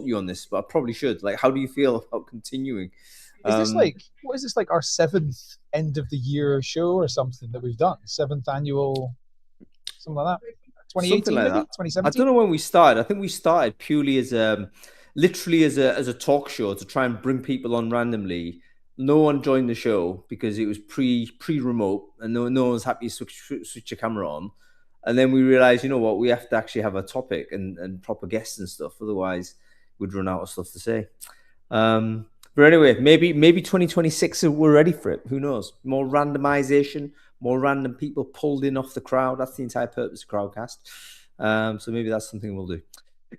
you on this, but I probably should. Like, how do you feel about continuing? Is this what is this, like our 7th end of the year show or something that we've done? 7th annual, something like that? 2018, something like maybe? that. 2017? I don't know when we started. I think we started purely as literally as a talk show to try and bring people on randomly. No one joined the show because it was pre-remote and no one was happy to switch a camera on. And then we realized, you know what, we have to actually have a topic and proper guests and stuff. Otherwise, we'd run out of stuff to say. But anyway, maybe 2026 we're ready for it. Who knows? More randomization, more random people pulled in off the crowd. That's the entire purpose of Crowdcast. So maybe that's something we'll do.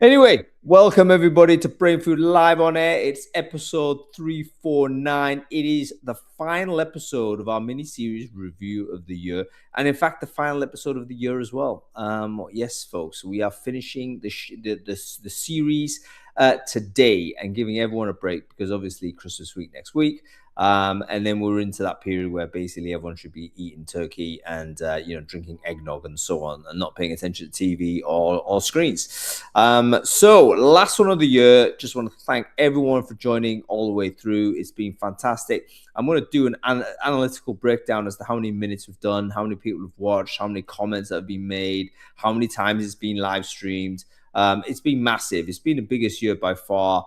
Anyway, welcome everybody to Brain Food Live on Air. It's episode 349. It is the final episode of our mini-series review of the year. And in fact, the final episode of the year as well. Yes, folks, we are finishing the series today and giving everyone a break because obviously Christmas week next week. And then we're into that period where basically everyone should be eating turkey and drinking eggnog and so on, and not paying attention to TV or screens. So last one of the year, just want to thank everyone for joining all the way through. It's been fantastic. I'm going to do an analytical breakdown as to how many minutes we've done, how many people have watched, how many comments that have been made, how many times it's been live streamed. It's been massive. It's been the biggest year by far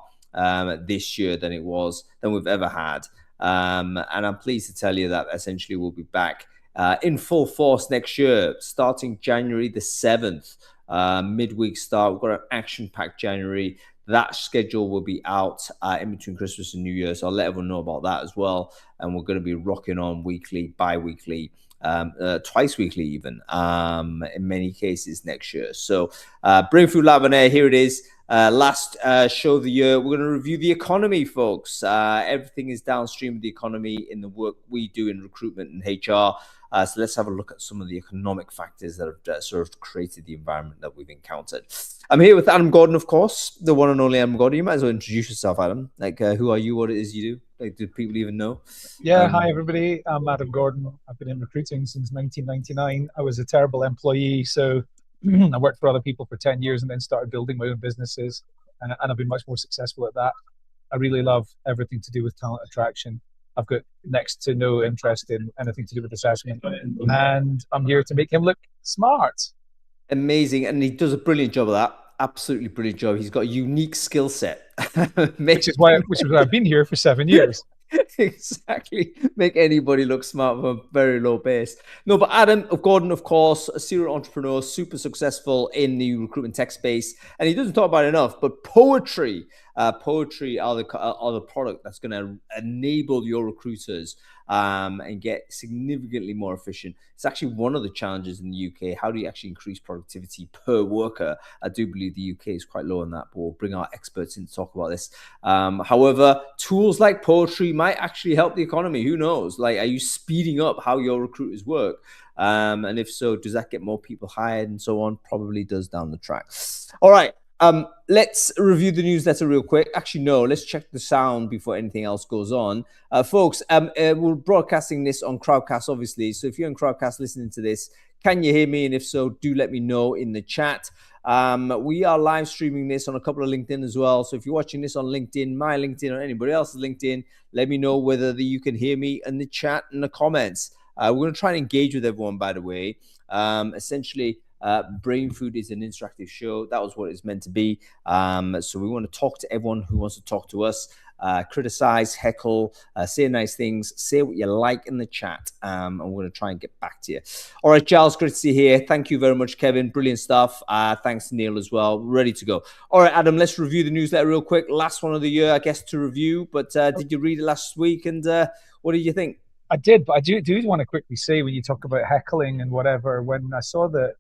this year than we've ever had. And I'm pleased to tell you that essentially we'll be back in full force next year, starting January the 7th, midweek start. We've got an action-packed January. That schedule will be out in between Christmas and New Year, so I'll let everyone know about that as well. And we're going to be rocking on weekly, bi-weekly, twice weekly even, in many cases next year. So Brain Food Live on Air, here it is. Last show of the year, we're going to review the economy, folks. Everything is downstream of the economy in the work we do in recruitment and HR. So let's have a look at some of the economic factors that have sort of created the environment that we've encountered. I'm here with Adam Gordon, of course, the one and only Adam Gordon. You might as well introduce yourself, Adam. Like, who are you? What it is you do? Like, do people even know? Yeah, hi everybody. I'm Adam Gordon. I've been in recruiting since 1999. I was a terrible employee, so I worked for other people for 10 years and then started building my own businesses, and I've been much more successful at that. I really love everything to do with talent attraction. I've got next to no interest in anything to do with assessment, and I'm here to make him look smart. Amazing, and he does a brilliant job of that. Absolutely brilliant job. He's got a unique skill set, which is why I've been here for 7 years. Exactly. Make anybody look smart from a very low base. No, but Adam Gordon, of course, a serial entrepreneur, super successful in the recruitment tech space. And he doesn't talk about it enough, but Poetry are the product that's going to enable your recruiters and get significantly more efficient. It's actually one of the challenges in the UK. How do you actually increase productivity per worker? I do believe the UK is quite low on that, but we'll bring our experts in to talk about this. However, tools like Poetry might actually help the economy. Who knows? Like, are you speeding up how your recruiters work? And if so, does that get more people hired and so on? Probably does down the track. All right. Let's review the newsletter real quick. Actually, no, let's check the sound before anything else goes on. Folks, we're broadcasting this on Crowdcast, obviously. So if you're on Crowdcast listening to this, can you hear me? And if so, do let me know in the chat. We are live streaming this on a couple of LinkedIn as well. So if you're watching this on LinkedIn, my LinkedIn or anybody else's LinkedIn, let me know whether you can hear me in the chat and the comments. We're going to try and engage with everyone, by the way. Essentially, Brain Food is an interactive show. That was what it's meant to be. So we want to talk to everyone who wants to talk to us, criticize, heckle, say nice things, say what you like in the chat. And we're going to try and get back to you. All right, Giles, great to see you here. Thank you very much, Kevin. Brilliant stuff. Thanks, Neil, as well. Ready to go. All right, Adam, let's review the newsletter real quick. Last one of the year, I guess, to review. But did you read it last week? And what did you think? I did, but I do want to quickly say, when you talk about heckling and whatever, when I saw that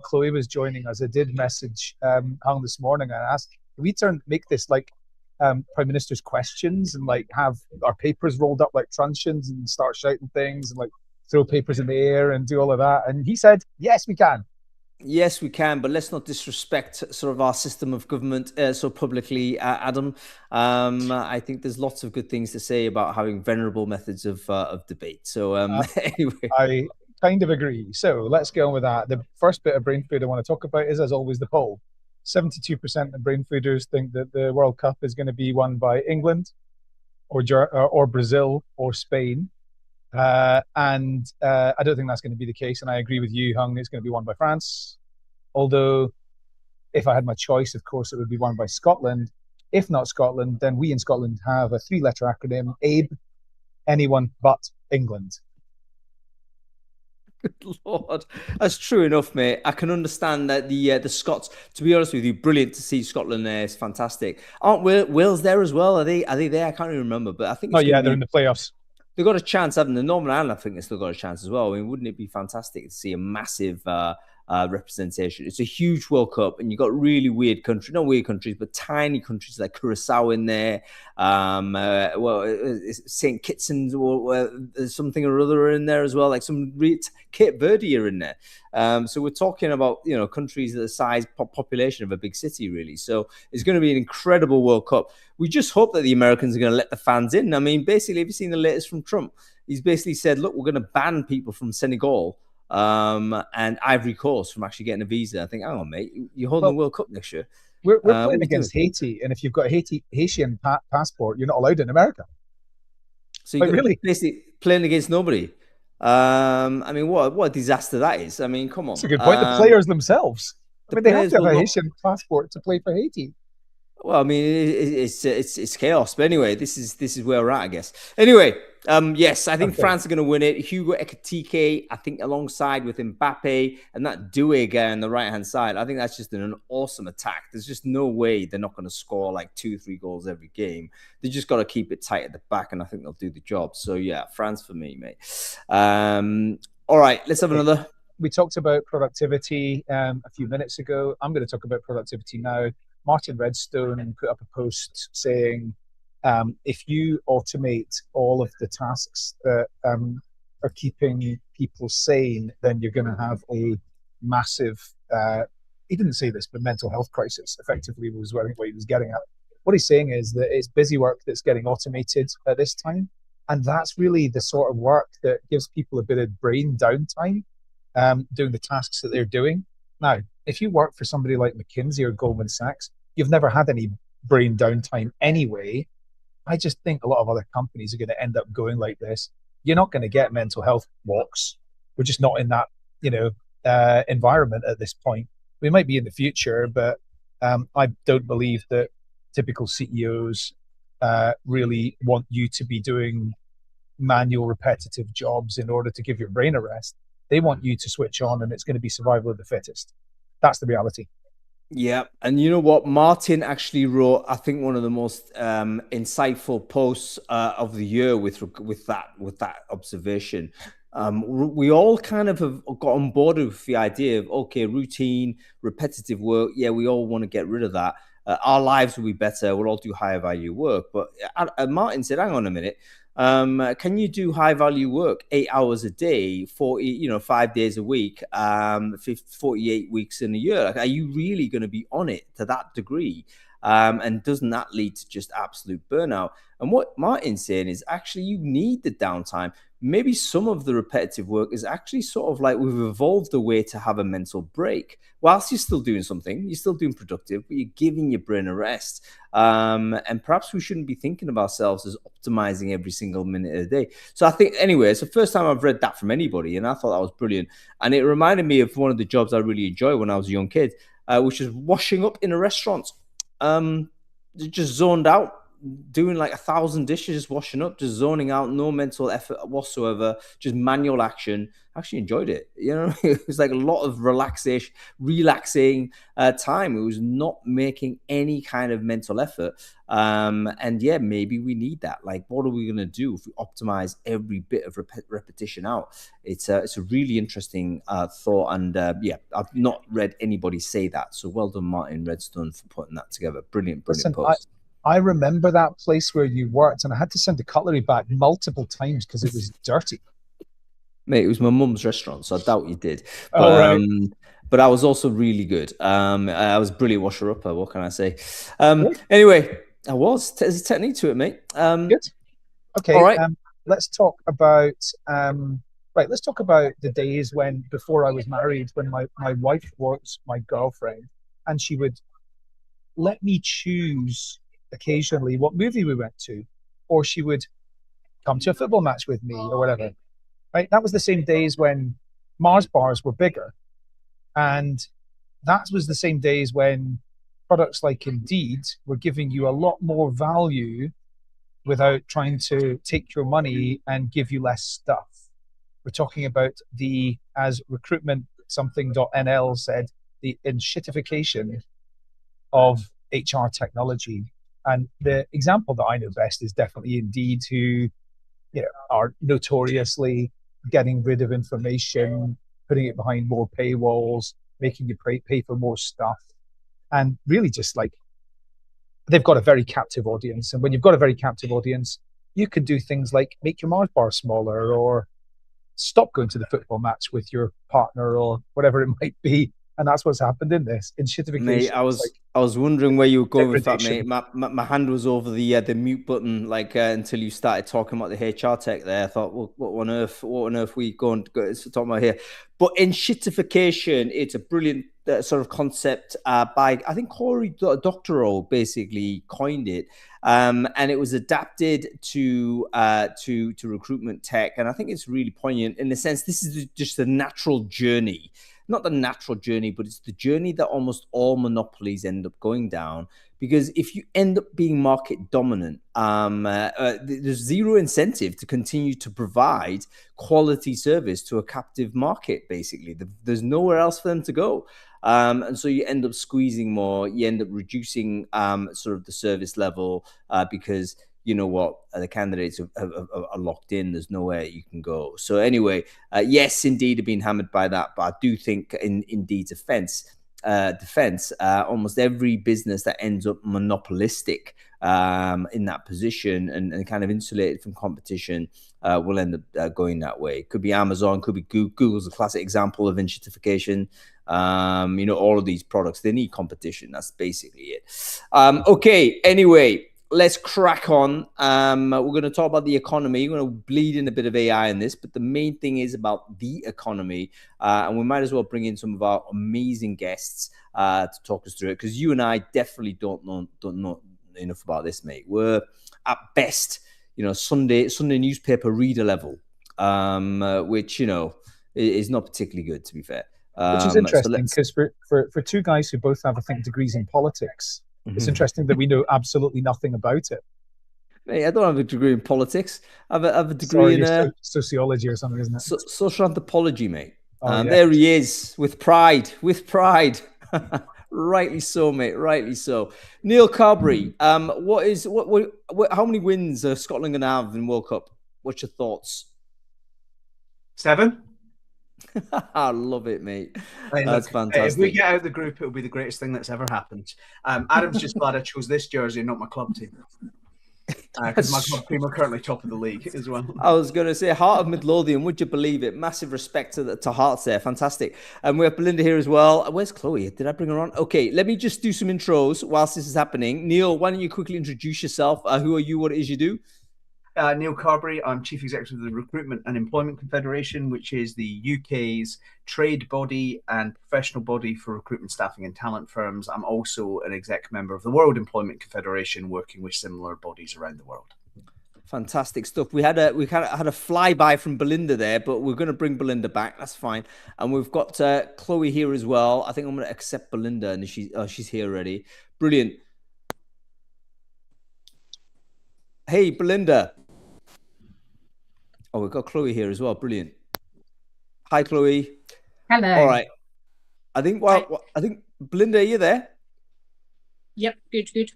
Chloe was joining us, I did message Hung this morning and asked, can we make this like Prime Minister's questions and like have our papers rolled up like truncheons and start shouting things and like throw papers in the air and do all of that? And he said, yes, we can. Yes, we can, but let's not disrespect sort of our system of government so publicly, Adam. I think there's lots of good things to say about having venerable methods of debate. So anyway. I kind of agree. So let's get on with that. The first bit of Brain Food I want to talk about is, as always, the poll. 72% of brain fooders think that the World Cup is going to be won by England or Brazil or Spain. And I don't think that's going to be the case. And I agree with you, Hung. It's going to be won by France. Although, if I had my choice, of course, it would be won by Scotland. If not Scotland, then we in Scotland have a 3-letter acronym, ABE, anyone but England. Good Lord, that's true enough, mate. I can understand that the Scots. To be honest with you, brilliant to see Scotland there. It's fantastic. Aren't Wales there as well? Are they there? I can't even remember, but I think. Oh yeah, they're in the playoffs. They've got a chance, haven't they? Northern Ireland, I think, they've still got a chance as well. I mean, wouldn't it be fantastic to see a massive representation? It's a huge World Cup, and you've got really weird countries, not weird countries, but tiny countries like Curacao in there. St. Kitts or something or other in there as well, like some Cape Verde are in there. So we're talking about, countries the size population of a big city, really. So it's going to be an incredible World Cup. We just hope that the Americans are going to let the fans in. I mean, basically, have you seen the latest from Trump? He's basically said, look, we're going to ban people from Senegal and Ivory Coast from actually getting a visa. I think, hang on, mate, you're holding the World Cup next year. We're playing against Haiti, and if you've got a Haitian passport, you're not allowed in America. So you're really basically playing against nobody. I mean, what a disaster that is. I mean, come on. That's a good point. The players themselves. I mean, they have to have a Haitian passport to play for Haiti. Well, I mean, it's chaos. But anyway, this is where we're at, I guess. Anyway, yes, I think France are going to win it. Hugo Ekitike, I think, alongside with Mbappe and that Doué guy on the right-hand side. I think that's just an awesome attack. There's just no way they're not going to score like 2-3 goals every game. They just got to keep it tight at the back, and I think they'll do the job. So, yeah, France for me, mate. All right, let's have another. We talked about productivity a few minutes ago. I'm going to talk about productivity now. Martin Redstone put up a post saying, if you automate all of the tasks that are keeping people sane, then you're going to have a massive, he didn't say this, but mental health crisis, effectively, was what he was getting at. What he's saying is that it's busy work that's getting automated at this time. And that's really the sort of work that gives people a bit of brain downtime, doing the tasks that they're doing. Now, if you work for somebody like McKinsey or Goldman Sachs, you've never had any brain downtime anyway. I just think a lot of other companies are going to end up going like this. You're not going to get mental health walks. We're just not in that, environment at this point. We might be in the future, but I don't believe that typical CEOs really want you to be doing manual, repetitive jobs in order to give your brain a rest. They want you to switch on, and it's going to be survival of the fittest. That's the reality. Yeah, and you know what? Martin actually wrote, I think, one of the most insightful posts of the year with that observation. We all kind of have got on board with the idea of, okay, routine, repetitive work. Yeah, we all want to get rid of that. Our lives will be better. We'll all do higher value work. But Martin said, hang on a minute. Can you do high value work 8 hours a day, 5 days a week, 48 weeks in a year? Like, are you really going to be on it to that degree? And doesn't that lead to just absolute burnout? And what Martin's saying is actually you need the downtime. Maybe some of the repetitive work is actually sort of like we've evolved a way to have a mental break. Whilst you're still doing something, you're still doing productive, but you're giving your brain a rest. And perhaps we shouldn't be thinking of ourselves as optimizing every single minute of the day. So I think, anyway, it's the first time I've read that from anybody, and I thought that was brilliant. And it reminded me of one of the jobs I really enjoyed when I was a young kid, which is washing up in a restaurant. Just zoned out, doing like 1,000 dishes, washing up, just zoning out, no mental effort whatsoever, just manual action. I actually enjoyed it. It was like a lot of relaxing time. It was not making any kind of mental effort. And yeah, maybe we need that. Like, what are we going to do if we optimize every bit of repetition out? It's a really interesting thought. And yeah, I've not read anybody say that. So well done, Martin Redstone, for putting that together. Brilliant post. I remember that place where you worked, and I had to send the cutlery back multiple times because it was dirty. Mate, it was my mum's restaurant, so I doubt you did. But, but I was also really good. I was a brilliant washer-upper, what can I say? Anyway, I was. There's a technique to it, mate. Good. Okay, all right. Let's talk about let's talk about the days before I was married, when my wife was my girlfriend, and she would let me choose occasionally what movie we went to, or she would come to a football match with me or whatever. Right? That was the same days when Mars bars were bigger. And that was the same days when products like Indeed were giving you a lot more value without trying to take your money and give you less stuff. We're talking about the, as recruitment something.nl said, the enshittification of HR technology. And the example that I know best is definitely Indeed, who are notoriously getting rid of information, putting it behind more paywalls, making you pay for more stuff, and really just like they've got a very captive audience. And when you've got a very captive audience, you can do things like make your Mars bar smaller, or stop going to the football match with your partner, or whatever it might be. And that's what's happened in this enshittification. Mate, I was wondering where you were going with that, mate. My hand was over the mute button, like until you started talking about the HR tech there. I thought, well, what on earth we going to talk about here? But enshittification, it's a brilliant sort of concept by, I think, Cory Doctorow basically coined it, and it was adapted to recruitment tech, and I think it's really poignant in the sense this is just a natural journey. Not the natural journey, but it's the journey that almost all monopolies end up going down. Because if you end up being market dominant, there's zero incentive to continue to provide quality service to a captive market, basically. There's nowhere else for them to go. And so you end up squeezing more, you end up reducing sort of the service level because you know what, the candidates are locked in. There's nowhere you can go. So anyway, yes, Indeed have been hammered by that, but I do think in Indeed's defense, almost every business that ends up monopolistic in that position and kind of insulated from competition will end up going that way. Could be Amazon, could be Google. Google's a classic example of enshittification. All of these products, they need competition. That's basically it. Okay, anyway, let's crack on. We're going to talk about the economy. We're going to bleed in a bit of AI in this, but the main thing is about the economy. And we might as well bring in some of our amazing guests to talk us through it, because you and I definitely don't know enough about this, mate. We're at best, Sunday newspaper reader level, which, is not particularly good, to be fair. Which is interesting, because for two guys who both have, I think, degrees in politics, it's interesting that we know absolutely nothing about it. Hey, I don't have a degree in politics. I have a degree in sociology or something, isn't it? Social anthropology, mate. Yeah. There he is, with pride. Rightly so, mate. Rightly so. Neil Carberry, how many wins are Scotland going to have in World Cup? What's your thoughts? 7. I love it, mate. That's fantastic. If we get out of the group, it'll be the greatest thing that's ever happened. Adam's just glad I chose this jersey, not my club team. Because my club team are currently top of the league as well. I was going to say, Heart of Midlothian, would you believe it? Massive respect to Hearts there. Fantastic. And we have Belinda here as well. Where's Chloe? Did I bring her on? Okay, let me just do some intros whilst this is happening. Neil, why don't you quickly introduce yourself? Who are you? What it is you do? Neil Carberry. I'm Chief Executive of the Recruitment and Employment Confederation, which is the UK's trade body and professional body for recruitment, staffing and talent firms. I'm also an exec member of the World Employment Confederation, working with similar bodies around the world. Fantastic stuff. We had a flyby from Belinda there, but we're going to bring Belinda back. That's fine. And we've got Chloe here as well. I think I'm going to accept Belinda, and she's here already. Brilliant. Hey, Belinda. Oh, we've got Chloe here as well. Brilliant. Hi, Chloe. Hello. All right. I think Belinda, are you there? Yep. Good.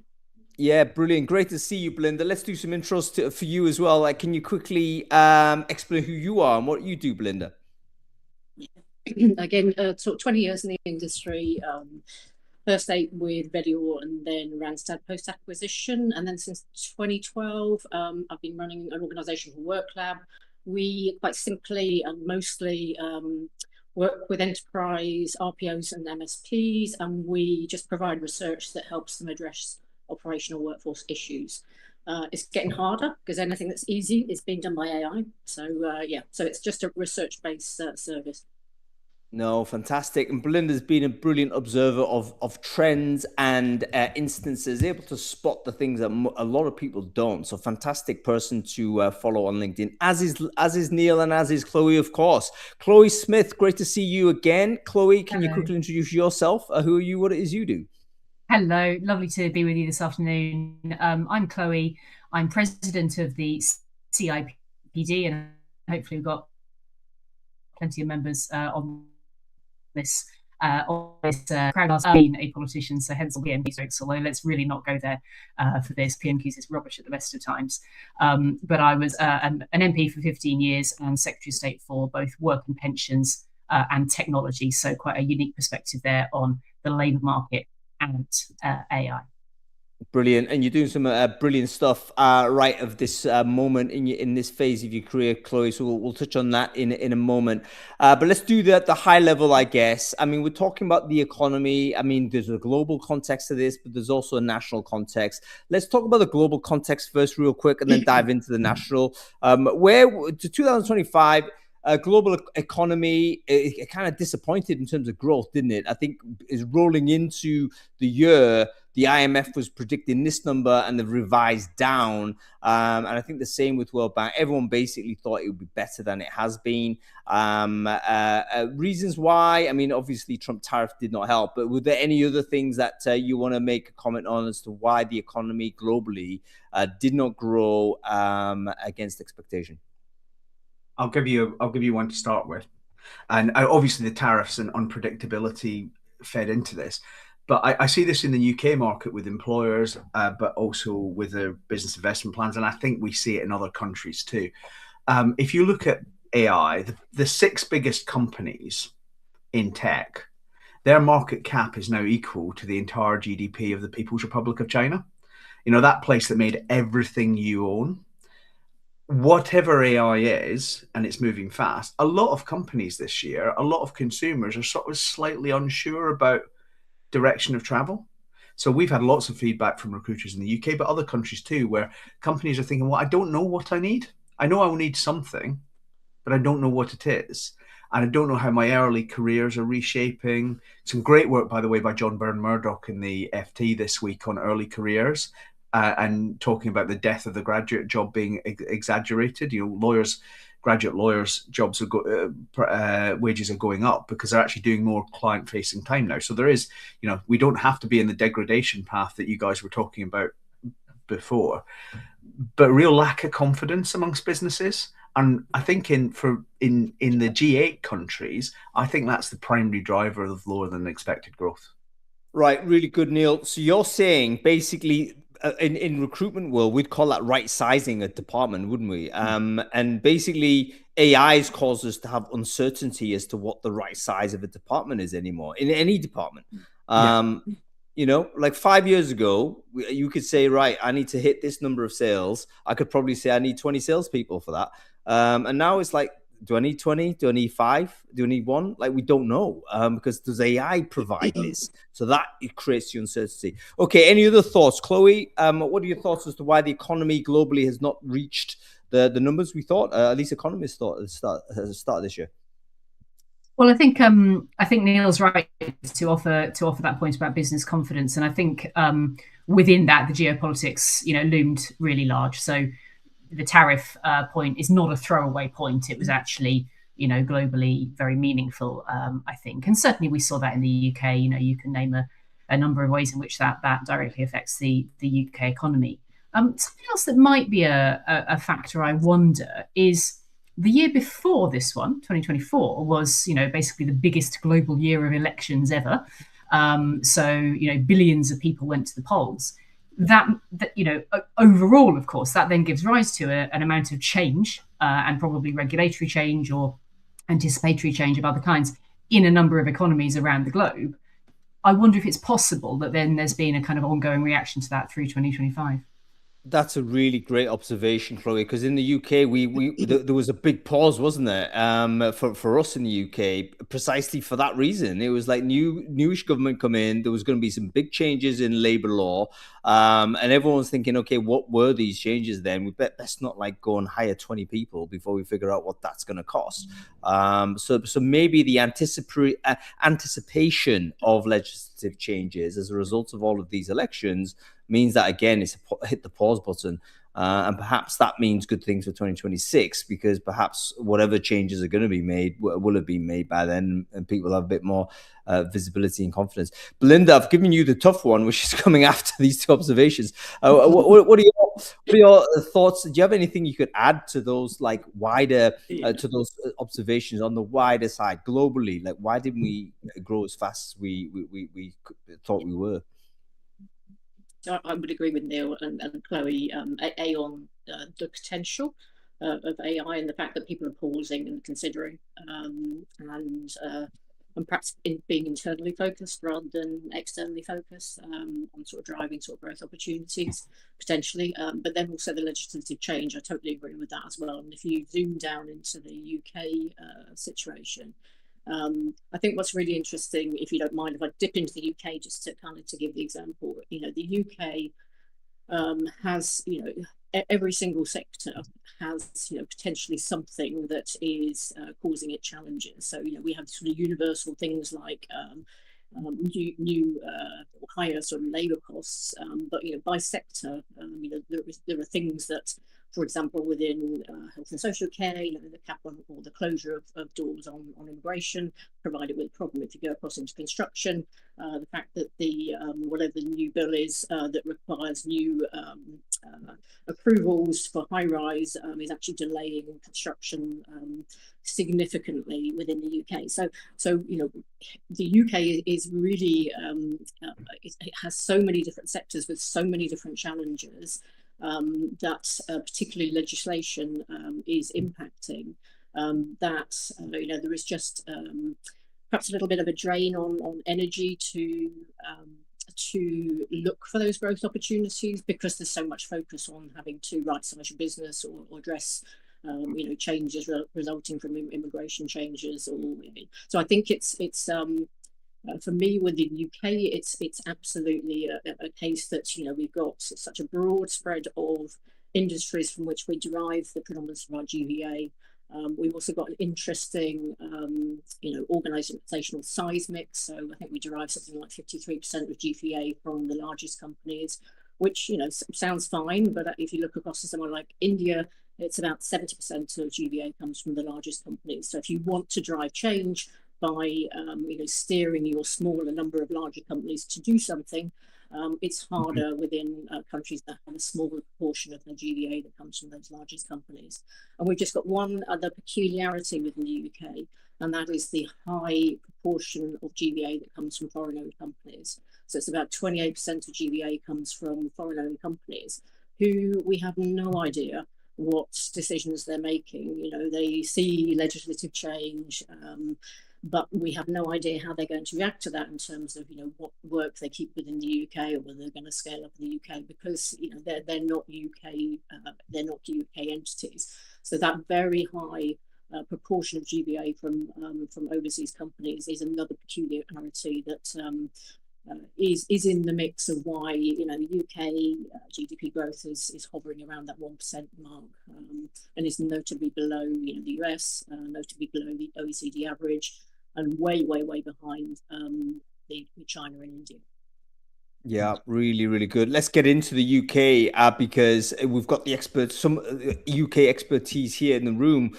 Yeah, brilliant. Great to see you, Belinda. Let's do some intros for you as well. Can you quickly explain who you are and what you do, Belinda? Again, 20 years in the industry. First 8 with Vedior and then Randstad post-acquisition. And then since 2012, I've been running an organisation called WorkLab. We quite simply and mostly work with enterprise RPOs and MSPs, and we just provide research that helps them address operational workforce issues. It's getting harder because anything that's easy is being done by AI. So so it's just a research-based service. No, fantastic. And Belinda's been a brilliant observer of trends and instances, able to spot the things that a lot of people don't. So fantastic person to follow on LinkedIn, as is Neil and as is Chloe, of course. Chloe Smith, great to see you again. Chloe, can you quickly introduce yourself? Who are you? What it is you do? Hello, lovely to be with you this afternoon. I'm Chloe. I'm president of the CIPD, and hopefully we've got plenty of members on this crowd. Being a politician, so hence all the PMQs, although let's really not go there for this. PMQs is rubbish at the best of times. But I was an MP for 15 years and Secretary of State for both work and pensions and technology, so quite a unique perspective there on the labour market and AI. Brilliant, and you're doing some brilliant stuff right of this moment in this phase of your career, Chloe. So we'll touch on that in a moment. But let's do the high level, I guess. I mean, we're talking about the economy. I mean, there's a global context to this, but there's also a national context. Let's talk about the global context first, real quick, and then dive into the national. Where to 2025. Global economy, it kind of disappointed in terms of growth, didn't it? I think is rolling into the year, the IMF was predicting this number and they've revised down. And I think the same with World Bank. Everyone basically thought it would be better than it has been. Reasons why, I mean, obviously Trump tariff did not help, but were there any other things that you want to make a comment on as to why the economy globally did not grow against expectation? I'll give you one to start with, and obviously the tariffs and unpredictability fed into this. But I see this in the UK market with employers, but also with their business investment plans, and I think we see it in other countries too. If you look at AI, the 6 biggest companies in tech, their market cap is now equal to the entire GDP of the People's Republic of China. You know, that place that made everything you own. Whatever AI is, and it's moving fast, a lot of companies this year, a lot of consumers are sort of slightly unsure about direction of travel. So we've had lots of feedback from recruiters in the UK, but other countries too, where companies are thinking, well, I don't know what I need. I know I will need something, but I don't know what it is. And I don't know how my early careers are reshaping. Some great work, by the way, by John Byrne-Murdoch in the FT this week on early careers. And talking about the death of the graduate job being exaggerated. You know, graduate lawyers' jobs wages are going up because they're actually doing more client-facing time now. So there is, you know, we don't have to be in the degradation path that you guys were talking about before, but real lack of confidence amongst businesses. And I think in the G8 countries, I think that's the primary driver of lower than expected growth. Right, really good, Neil. So you're saying basically, in recruitment world, we'd call that right sizing a department, wouldn't we? And basically AI has caused us to have uncertainty as to what the right size of a department is anymore in any department. You know, like 5 years ago, you could say, right, I need to hit this number of sales. I could probably say I need 20 salespeople for that. And now it's like, do I need 20? Do I need 5? Do I need 1? Like, we don't know because does AI provide this? So that it creates the uncertainty. Okay, any other thoughts? Chloe, what are your thoughts as to why the economy globally has not reached the numbers we thought, at least economists thought at the start of this year? Well, I think Neil's right to offer that point about business confidence. And I think within that, the geopolitics, you know, loomed really large. So the tariff point is not a throwaway point. It was actually, you know, globally very meaningful, I think. And certainly we saw that in the UK. You know, you can name a number of ways in which that directly affects the UK economy. Something else that might be a factor, I wonder, is the year before this one, 2024, was, you know, basically the biggest global year of elections ever. So, you know, billions of people went to the polls. That you know, overall, of course, that then gives rise to an amount of change and probably regulatory change or anticipatory change of other kinds in a number of economies around the globe. I wonder if it's possible that then there's been a kind of ongoing reaction to that through 2025. That's a really great observation, Chloe, because in the UK, there was a big pause, wasn't there, for us in the UK, precisely for that reason. It was like newish government come in, there was going to be some big changes in labour law, and everyone's thinking, okay, what were these changes then? We best not like go and hire 20 people before we figure out what that's going to cost. So maybe the anticipation of legislative changes as a result of all of these elections means that, again, it's hit the pause button. And perhaps that means good things for 2026, because perhaps whatever changes are going to be made will have been made by then, and people have a bit more visibility and confidence. Belinda, I've given you the tough one, which is coming after these two observations. What are your thoughts? Do you have anything you could add to those, like wider, to those observations on the wider side globally? Like, why didn't we grow as fast as we thought we were? I would agree with Neil and Chloe, on the potential of AI and the fact that people are pausing and considering, and perhaps being internally focused rather than externally focused, on sort of driving sort of growth opportunities potentially. But then also the legislative change, I totally agree with that as well. And if you zoom down into the UK situation, I think what's really interesting, if you don't mind, if I dip into the UK just to kind of to give the example, the UK has, every single sector has, potentially something that is causing it challenges. So, we have sort of universal things like new higher sort of labour costs, but by sector, there are things that, for example, within health and social care, the cap on or the closure of doors on immigration provided with a problem if you go across into construction. The fact that the whatever the new bill is that requires new approvals for high rise is actually delaying construction significantly within the UK. So the UK is really it has so many different sectors with so many different challenges. That particularly legislation is impacting, that there is just perhaps a little bit of a drain on energy to look for those growth opportunities, because there's so much focus on having to right-size your business or address changes resulting from immigration changes. So I think it's for me, with the UK, it's absolutely a case that we've got such a broad spread of industries from which we derive the predominance of our GVA. We've also got an interesting, organisational size mix. So I think we derive something like 53% of GVA from the largest companies, which sounds fine, but if you look across to somewhere like India, it's about 70% of GVA comes from the largest companies. So if you want to drive change by steering your smaller number of larger companies to do something, it's harder within countries that have a smaller proportion of the GVA that comes from those largest companies. And we've just got one other peculiarity within the UK, and that is the high proportion of GVA that comes from foreign-owned companies. So it's about 28% of GVA comes from foreign-owned companies, who we have no idea what decisions they're making. They see legislative change, but we have no idea how they're going to react to that in terms of what work they keep within the UK, or whether they're going to scale up in the UK, because they're not UK entities. So that very high proportion of GVA from overseas companies is another peculiarity that is in the mix of why the UK GDP growth is hovering around that 1% mark, and is notably below the US, notably below the OECD average, and way behind the China and India. Yeah, really, really good. Let's get into the UK because we've got the experts, some UK expertise here in the room.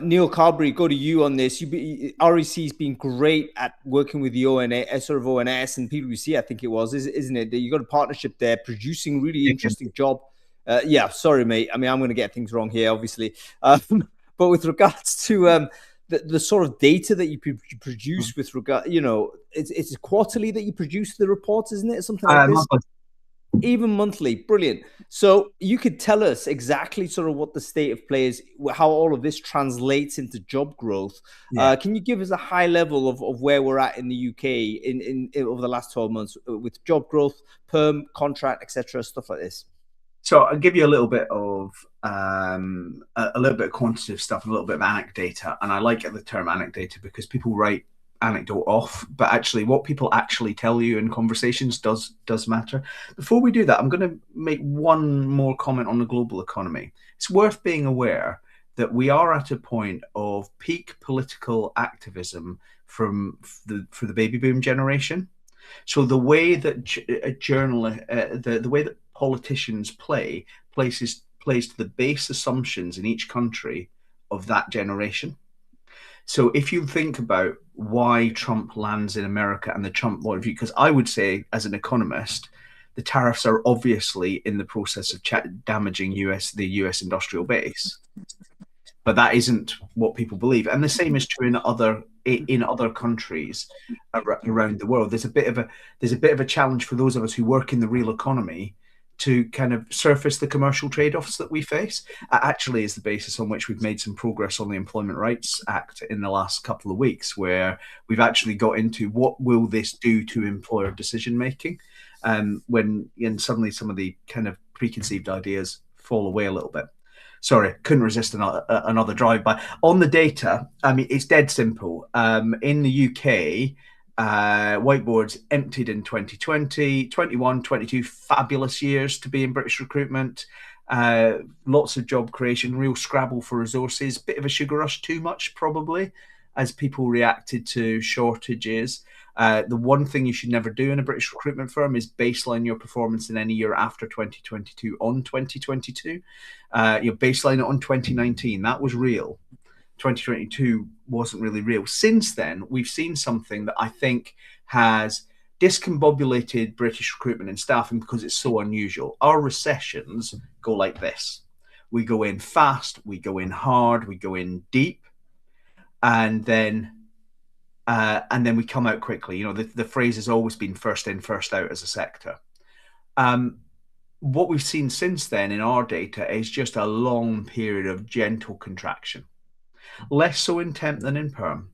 Neil Carberry, go to you on this. REC's been great at working with the ONS and PwC, I think it was, isn't it? You got a partnership there, producing really interesting job. Yeah, sorry, mate. I mean, I'm going to get things wrong here, obviously. But with regards to the sort of data that you produce with regard, it's quarterly that you produce the reports, isn't it? Something like this? Monthly. Even monthly. Brilliant. So you could tell us exactly sort of what the state of play is, how all of this translates into job growth. Yeah. Can you give us a high level of where we're at in the UK in over the last 12 months with job growth, perm, contract, etc., stuff like this? So I'll give you a little bit of quantitative stuff, and a little bit of anecdata. And I like the term anecdata because people write anecdote off, but actually what people actually tell you in conversations does matter. Before we do that, I'm going to make one more comment on the global economy. It's worth being aware that we are at a point of peak political activism for the baby boom generation. So the way that the way that politicians plays to the base assumptions in each country of that generation. So if you think about why Trump lands in America and the Trump point of view, because I would say, as an economist, the tariffs are obviously in the process of damaging the US industrial base, but that isn't what people believe, and the same is true in other countries around the world. There's a bit of a challenge for those of us who work in the real economy to kind of surface the commercial trade-offs that we face. Actually is the basis on which we've made some progress on the Employment Rights Act in the last couple of weeks, where we've actually got into what will this do to employer decision making, when suddenly some of the kind of preconceived ideas fall away a little bit. Sorry, couldn't resist another drive-by. On the data, I mean, it's dead simple. In the UK, whiteboards emptied in 2020, 21, 22, fabulous years to be in British recruitment. Lots of job creation, real scrabble for resources, bit of a sugar rush, too much probably, as people reacted to shortages. The one thing you should never do in a British recruitment firm is baseline your performance in any year after 2022 on 2022. Your baseline it on 2019. That was real. 2022 wasn't really real. Since then, we've seen something that I think has discombobulated British recruitment and staffing because it's so unusual. Our recessions go like this. We go in fast, we go in hard, we go in deep, and then we come out quickly. You know, the phrase has always been first in, first out as a sector. What we've seen since then in our data is just a long period of gentle contraction, less so in temp than in perm.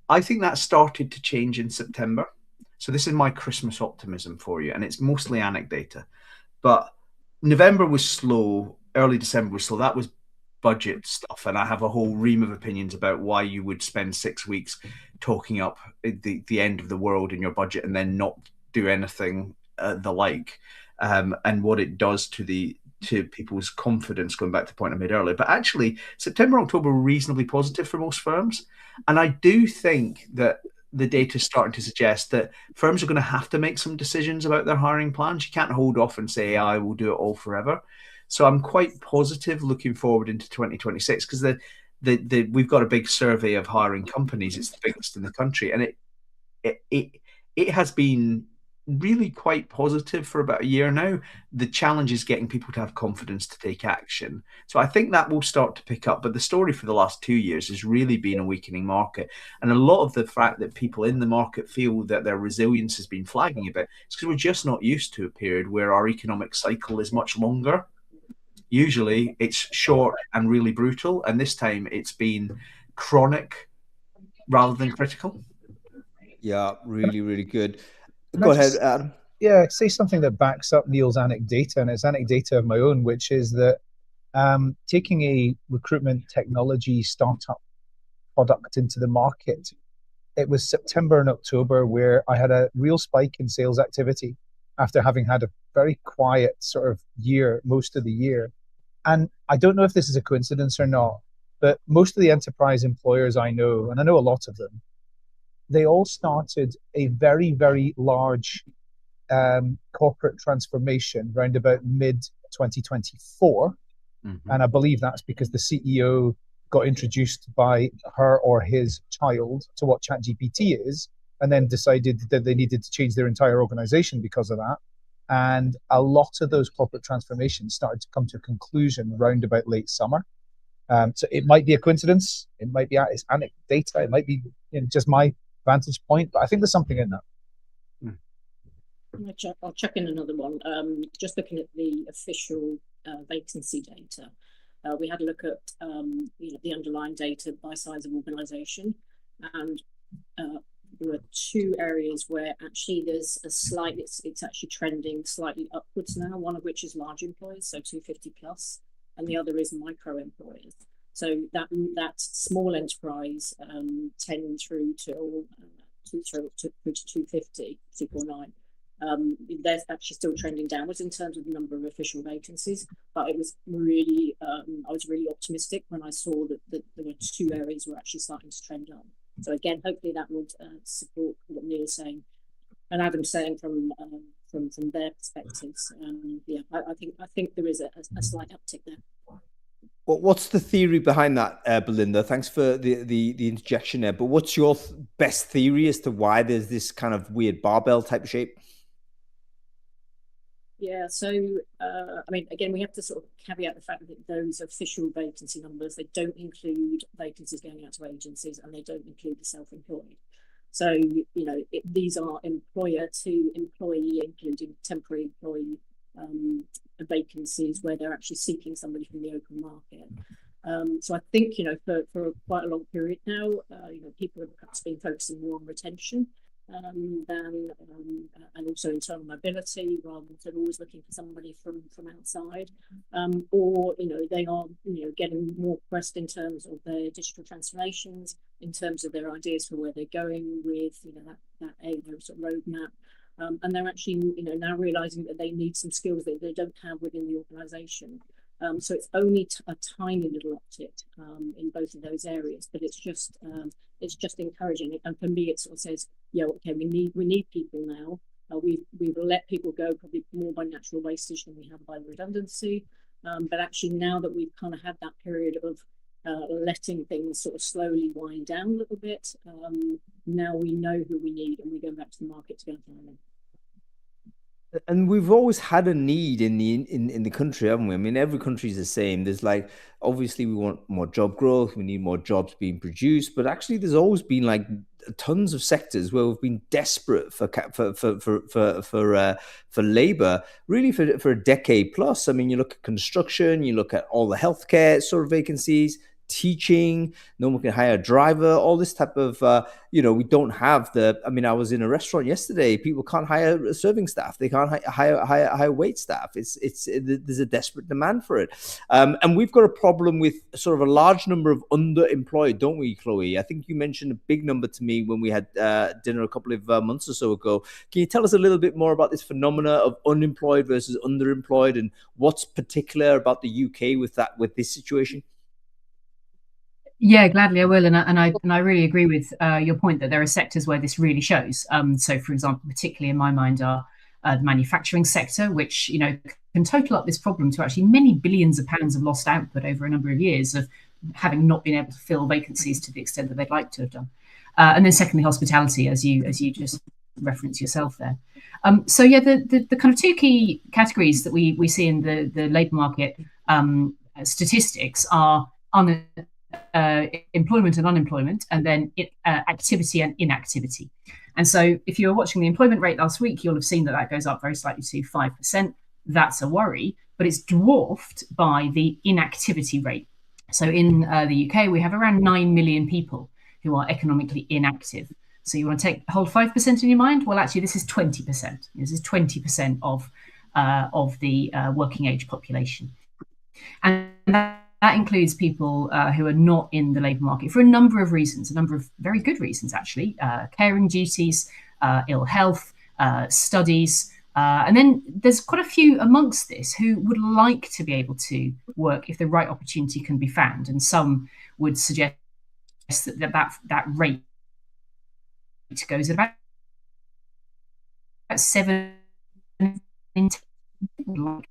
I think that started to change in September. So this is my Christmas optimism for you, and it's mostly anecdata. But November was slow, early December was slow. That was budget stuff, and I have a whole ream of opinions about why you would spend 6 weeks talking up the end of the world in your budget and then not do anything the like, and what it does to people's confidence, going back to the point I made earlier. But actually, September, October were reasonably positive for most firms, and I do think that the data is starting to suggest that firms are going to have to make some decisions about their hiring plans. You can't hold off and say, I will do it all forever. So I'm quite positive looking forward into 2026, because we've got a big survey of hiring companies. It's the biggest in the country, and it has been really quite positive for about a year now. The challenge is getting people to have confidence to take action. So I think that will start to pick up. But the story for the last 2 years has really been a weakening market. And a lot of the fact that people in the market feel that their resilience has been flagging a bit is because we're just not used to a period where our economic cycle is much longer. Usually it's short and really brutal, and this time it's been chronic rather than critical. Yeah, really, really good. Go ahead, Adam. Yeah, say something that backs up Neil's anecdata, and it's anecdata of my own, which is that taking a recruitment technology startup product into the market, it was September and October where I had a real spike in sales activity after having had a very quiet sort of year, most of the year. And I don't know if this is a coincidence or not, but most of the enterprise employers I know, and I know a lot of them, they all started a very, very large corporate transformation around about mid-2024. Mm-hmm. And I believe that's because the CEO got introduced by her or his child to what ChatGPT is, and then decided that they needed to change their entire organization because of that. And a lot of those corporate transformations started to come to a conclusion around about late summer. So it might be a coincidence. It might be it's anecdata. It might be just my vantage point. But I think there's something in that. I'll check in another one. Just looking at the official vacancy data, we had a look at the underlying data by size of organisation, and there are two areas where actually there's a slight, it's actually trending slightly upwards now, one of which is large employers, so 250 plus, and the other is micro employers. So that small enterprise 10 through to 250, 249. They're actually still trending downwards in terms of the number of official vacancies, but it was really, I was really optimistic when I saw that there were two areas were actually starting to trend up. So again, hopefully that would support what Neil's saying and Adam's saying from their perspectives. Yeah, I think there is a slight uptick there. Well, what's the theory behind that, Belinda? Thanks for the interjection there. But what's your best theory as to why there's this kind of weird barbell type shape? Yeah, so I mean, again, we have to sort of caveat the fact that those official vacancy numbers, they don't include vacancies going out to agencies, and they don't include the self-employed. So, you know, these are employer to employee, including temporary employee vacancies where they're actually seeking somebody from the open market. So I think, you know, for quite a long period now, you know, people have perhaps been focusing more on retention and also internal mobility, rather than always looking for somebody from outside, or, you know, they are, you know, getting more pressed in terms of their digital transformations, in terms of their ideas for where they're going with, you know, that sort of roadmap. And they're actually, you know, now realizing that they need some skills that they don't have within the organization. So it's only a tiny little uptick in both of those areas, but it's just encouraging. And for me, it sort of says, yeah, okay, we need people now. We've let people go probably more by natural wastage than we have by redundancy. But actually, now that we've kind of had that period of letting things sort of slowly wind down a little bit, now we know who we need, and we're going back to the market to go and find them. And we've always had a need in the country, haven't we? I mean, every country is the same. There's like, obviously we want more job growth. We need more jobs being produced, but actually there's always been like tons of sectors where we've been desperate for labor, really for a decade plus. I mean, you look at construction, you look at all the healthcare sort of vacancies, teaching, no one can hire a driver, all this type of, you know, we don't have I mean, I was in a restaurant yesterday, people can't hire serving staff, they can't hire wait staff. There's a desperate demand for it. And we've got a problem with sort of a large number of underemployed, don't we, Chloe? I think you mentioned a big number to me when we had dinner a couple of months or so ago. Can you tell us a little bit more about this phenomena of unemployed versus underemployed, and what's particular about the UK with this situation? Yeah, gladly I will, and I really agree with your point that there are sectors where this really shows. So, for example, particularly in my mind are the manufacturing sector, which, you know, can total up this problem to actually many billions of pounds of lost output over a number of years of having not been able to fill vacancies to the extent that they'd like to have done. And then secondly, hospitality, as you just referenced yourself there. So yeah, the kind of two key categories that we see in the labour market statistics are employment and unemployment, and then activity and inactivity. And so if you were watching the employment rate last week, you'll have seen that goes up very slightly to 5%. That's a worry, but it's dwarfed by the inactivity rate. So in the UK, we have around 9 million people who are economically inactive. So you want to hold 5% in your mind? Well, actually, this is 20%. This is 20% of the working age population. And that includes people who are not in the labour market for a number of reasons, a number of very good reasons, actually. Caring duties, ill health, studies. And then there's quite a few amongst this who would like to be able to work if the right opportunity can be found. And some would suggest that rate goes at about 7 in 10,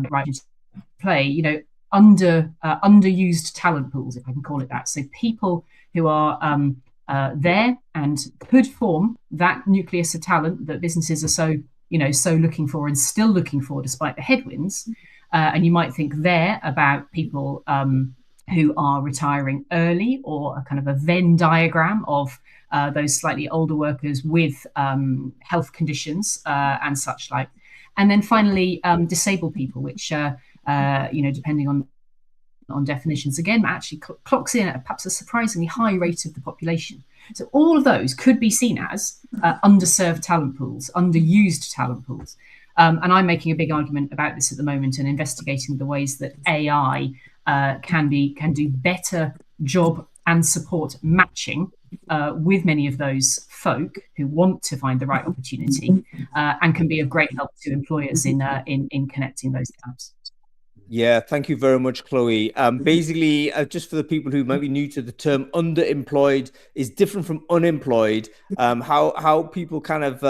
right to play, you know, underused talent pools, if I can call it that. So people who are there and could form that nucleus of talent that businesses are so looking for and still looking for despite the headwinds. And you might think there about people who are retiring early, or a kind of a Venn diagram of those slightly older workers with health conditions and such like. And then finally, disabled people, which depending on definitions, again, actually clocks in at perhaps a surprisingly high rate of the population. So all of those could be seen as underserved talent pools, underused talent pools. And I'm making a big argument about this at the moment and investigating the ways that AI can do better job and support matching with many of those folk who want to find the right opportunity and can be of great help to employers in connecting those gaps. Yeah, thank you very much, Chloe. Basically, just for the people who might be new to the term, underemployed is different from unemployed. How people kind of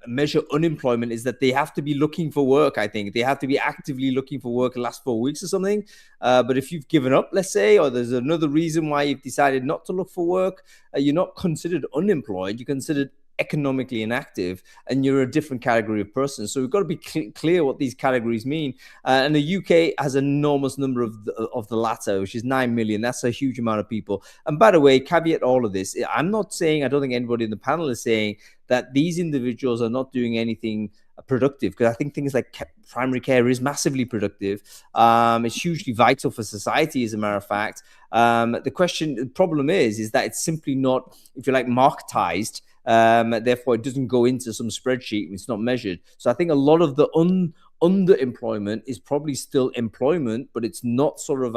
measure unemployment is that they have to be looking for work. I think they have to be actively looking for work the last 4 weeks or something. But if you've given up, let's say, or there's another reason why you've decided not to look for work, you're not considered unemployed. You're considered economically inactive, and you're a different category of person. So we've got to be clear what these categories mean. And the UK has an enormous number of the latter, which is 9 million. That's a huge amount of people. And by the way, caveat all of this, I'm not saying, I don't think anybody in the panel is saying that these individuals are not doing anything productive, because I think things like primary care is massively productive. It's hugely vital for society, as a matter of fact. The problem is that it's simply not, if you like, marketized. Therefore, it doesn't go into some spreadsheet. It's not measured. So I think a lot of the underemployment is probably still employment, but it's not sort of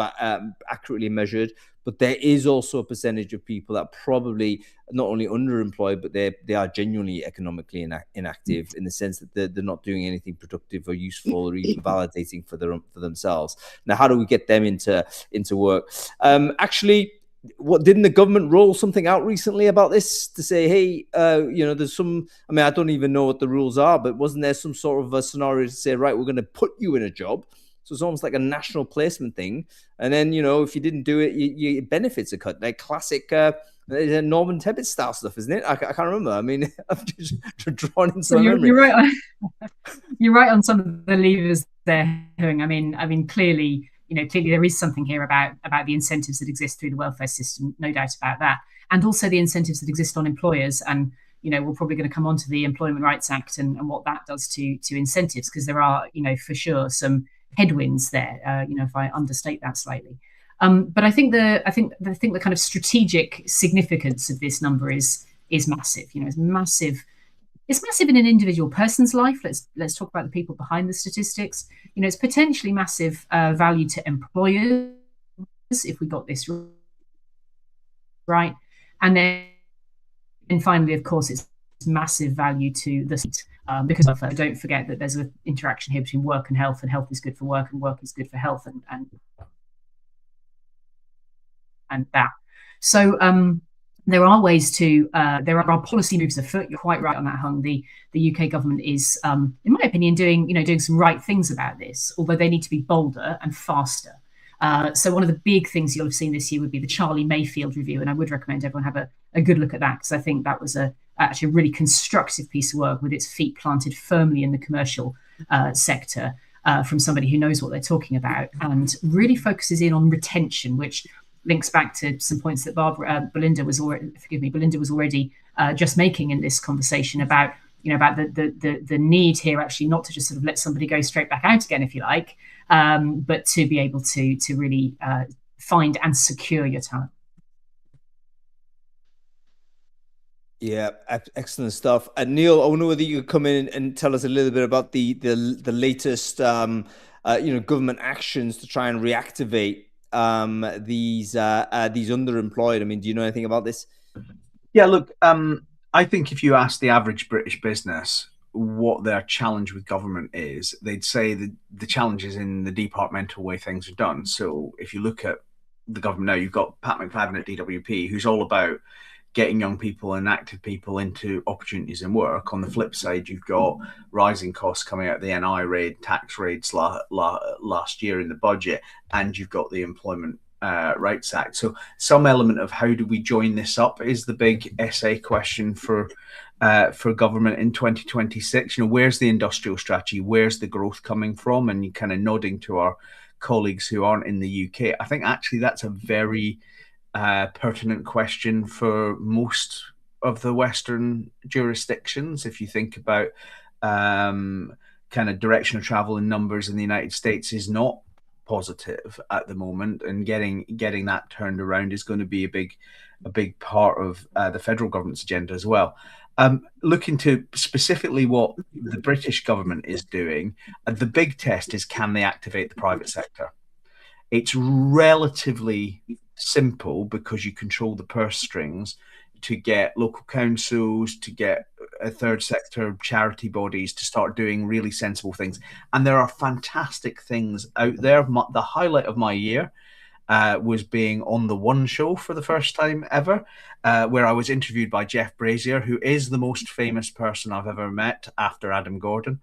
accurately measured. But there is also a percentage of people that probably not only underemployed, but they are genuinely economically inactive, in the sense that they're not doing anything productive or useful or even validating for themselves. Now, how do we get them into work? Actually, didn't the government roll something out recently about this to say, hey, there's some, I mean, I don't even know what the rules are, but wasn't there some sort of a scenario to say, right, we're going to put you in a job? So it's almost like a national placement thing. And then, if you didn't do it, your benefits are cut. Like classic Norman Tebbit style stuff, isn't it? I can't remember. I mean, I've just drawn into my memory. You're right. You're right on some of the levers there. I mean, clearly there is something here about the incentives that exist through the welfare system, no doubt about that, and also the incentives that exist on employers. And we're probably going to come on to the Employment Rights Act and what that does to incentives, because there are for sure some headwinds there. If I understate that slightly, but I think the kind of strategic significance of this number is massive. It's massive. It's massive in an individual person's life. Let's talk about the people behind the statistics. It's potentially massive value to employers if we got this right. And then finally, of course, it's massive value to the state, because don't forget that there's an interaction here between work and health is good for work, and work is good for health, and that. So there are ways to, there are policy moves afoot. You're quite right on that, Hung. The UK government is, in my opinion, doing some right things about this, although they need to be bolder and faster. So one of the big things you'll have seen this year would be the Charlie Mayfield review, and I would recommend everyone have a good look at that, because I think that was actually a really constructive piece of work, with its feet planted firmly in the commercial sector, from somebody who knows what they're talking about, and really focuses in on retention, which links back to some points that Belinda was already just making in this conversation about the need here actually not to just sort of let somebody go straight back out again, if you like, but to be able to really find and secure your talent. Yeah, excellent stuff. And Neil, I wonder whether you could come in and tell us a little bit about the latest government actions to try and reactivate these underemployed. I mean, do you know anything about this? Yeah, look, I think if you ask the average British business what their challenge with government is, they'd say that the challenge is in the departmental way things are done. So if you look at the government now, you've got Pat McFadden at DWP, who's all about getting young people and active people into opportunities in work. On the flip side, you've got rising costs coming out of the NI raid, tax raids last year in the budget, and you've got the Employment Rights Act. So some element of how do we join this up is the big essay question for government in 2026. Where's the industrial strategy? Where's the growth coming from? And you kind of nodding to our colleagues who aren't in the UK. I think actually that's a very pertinent question for most of the Western jurisdictions. If you think about kind of direction of travel in numbers in the United States is not positive at the moment, and getting that turned around is going to be a big part of the federal government's agenda as well. Looking to specifically what the British government is doing, the big test is, can they activate the private sector? It's relatively simple because you control the purse strings to get local councils, to get a third sector charity bodies to start doing really sensible things. And there are fantastic things out there. The highlight of my year was being on the One Show for the first time ever, where I was interviewed by Jeff Brazier, who is the most famous person I've ever met after Adam Gordon.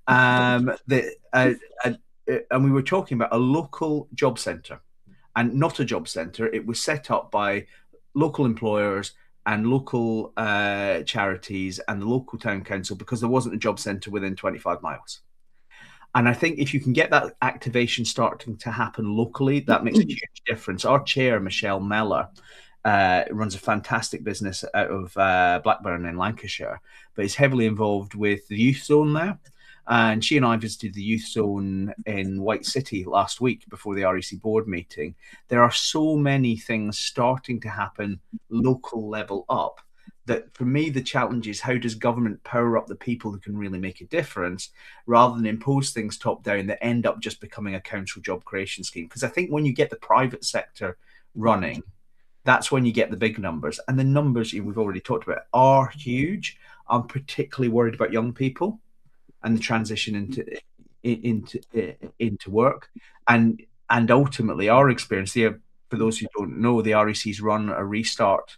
And we were talking about a local job centre, and not a job centre. It was set up by local employers and local charities and the local town council, because there wasn't a job centre within 25 miles. And I think if you can get that activation starting to happen locally, that makes a huge difference. Our chair, Michelle Meller, runs a fantastic business out of Blackburn in Lancashire, but is heavily involved with the youth zone there. And she and I visited the youth zone in White City last week before the REC board meeting. There are so many things starting to happen local level up that, for me, the challenge is, how does government power up the people who can really make a difference, rather than impose things top down that end up just becoming a council job creation scheme? Because I think when you get the private sector running, that's when you get the big numbers. And the numbers we've already talked about are huge. I'm particularly worried about young people and the transition into work, and ultimately our experience there. For those who don't know, the REC's run a Restart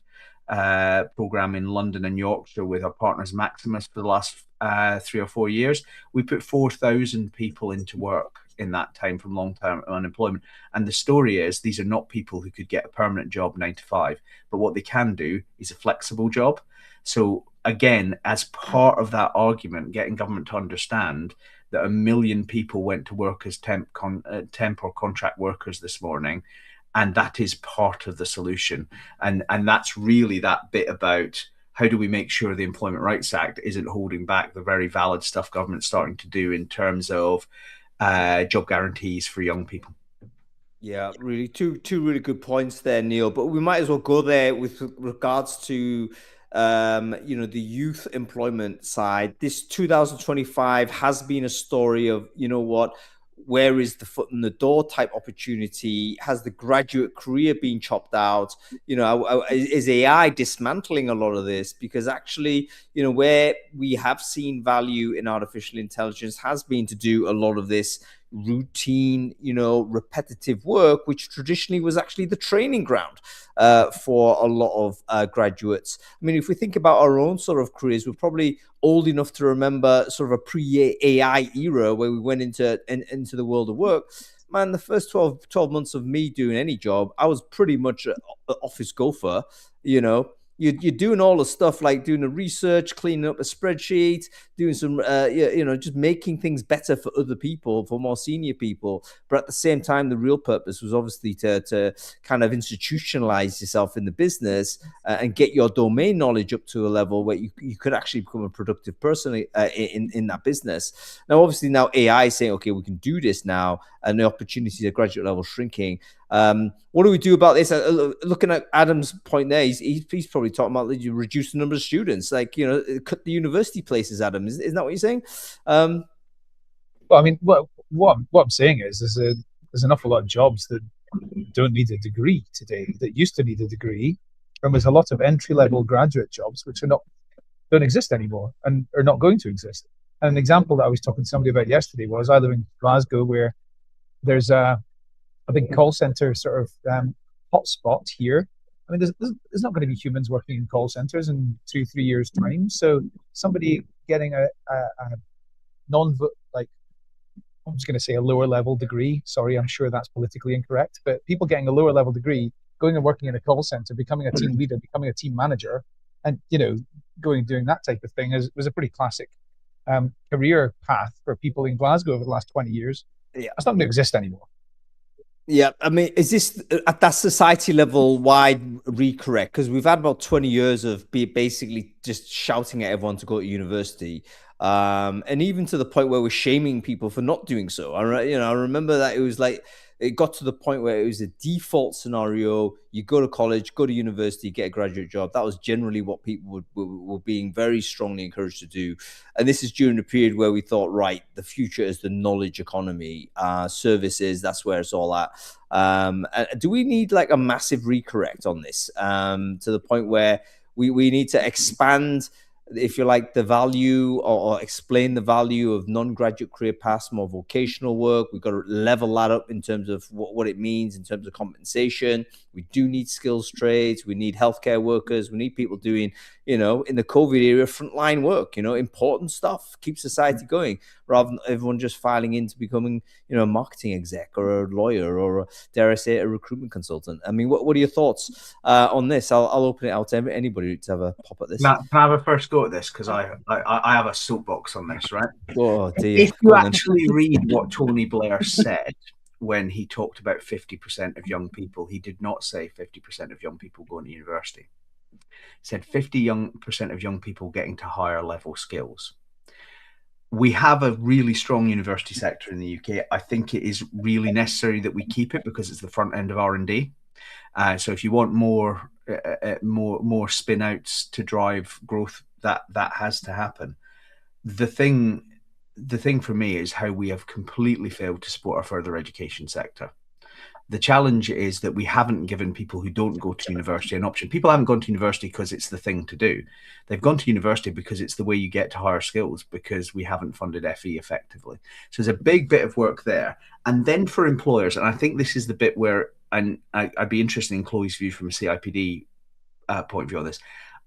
program in London and Yorkshire with our partners Maximus for the last 3 or 4 years. We put 4,000 people into work in that time from long-term unemployment. And the story is, these are not people who could get a permanent job 9 to 5, but what they can do is a flexible job. So again, as part of that argument, getting government to understand that 1 million people went to work as temp or contract workers this morning, and that is part of the solution. And that's really that bit about, how do we make sure the Employment Rights Act isn't holding back the very valid stuff government's starting to do in terms of job guarantees for young people. Yeah, really, two really good points there, Neil. But we might as well go there with regards to the youth employment side. This 2025 has been a story of, where is the foot in the door type opportunity? Has the graduate career been chopped out? Is AI dismantling a lot of this? Because actually, where we have seen value in artificial intelligence has been to do a lot of this routine, repetitive work, which traditionally was actually the training ground for a lot of graduates. I mean, if we think about our own sort of careers, we're probably old enough to remember sort of a pre-AI era where we went into the world of work. Man, the first 12 months of me doing any job, I was pretty much an office gopher, You're doing all the stuff like doing the research, cleaning up a spreadsheet, doing some, just making things better for other people, for more senior people. But at the same time, the real purpose was obviously to kind of institutionalize yourself in the business and get your domain knowledge up to a level where you could actually become a productive person in that business. Now, obviously, now AI is saying, okay, we can do this now, and the opportunities at graduate level shrinking. What do we do about this? Looking at Adam's point there, he's probably talking about reduce the number of students, cut the university places. Adam, isn't that what you're saying? Well, I mean, what I'm saying is there's an awful lot of jobs that don't need a degree today that used to need a degree, and there's a lot of entry-level graduate jobs which don't exist anymore and are not going to exist. And an example that I was talking to somebody about yesterday was, I live in Glasgow, where there's a big call center sort of hotspot here. I mean, there's not going to be humans working in call centers in 2-3 years' time. So somebody getting a I'm just going to say a lower level degree. Sorry, I'm sure that's politically incorrect, but people getting a lower level degree, going and working in a call center, becoming a team leader, becoming a team manager, and going and doing that type of thing was a pretty classic career path for people in Glasgow over the last 20 years. Yeah, that's not going to exist anymore. Yeah, I mean, is this at that society level wide recorrect? Because we've had about 20 years of basically just shouting at everyone to go to university, and even to the point where we're shaming people for not doing so. I remember that it was like it got to the point where it was a default scenario. You go to college, go to university, get a graduate job. That was generally what people were being very strongly encouraged to do. And this is during a period where we thought, right, the future is the knowledge economy, services, that's where it's all at. Do we need like a massive recorrect on this, to the point where we need to expand, if you like, the value or explain the value of non-graduate career paths, more vocational work? We've got to level that up in terms of what it means in terms of compensation. We do need skills trades. We need healthcare workers. We need people doing, in the COVID era, frontline work, important stuff, keep society going, rather than everyone just filing into becoming, a marketing exec or a lawyer or, dare I say, a recruitment consultant. I mean, what are your thoughts on this? I'll open it out to anybody to have a pop at this. Matt, can I have a first go at this? Because I have a soapbox on this, right? Oh, dear. If you actually read what Tony Blair said when he talked about 50% of young people, he did not say 50% of young people going to university. He said 50% of young people getting to higher level skills. We have a really strong university sector in the UK. I think it is really necessary that we keep it because it's the front end of R&D. So if you want more spin outs to drive growth, that has to happen. The thing for me is how we have completely failed to support our further education sector. The challenge is that we haven't given people who don't go to university an option. People haven't gone to university because it's the thing to do. They've gone to university because it's the way you get to higher skills, because we haven't funded FE effectively. So there's a big bit of work there. And then for employers, and I think this is the bit where, and I'd be interested in Chloe's view from a CIPD point of view on this.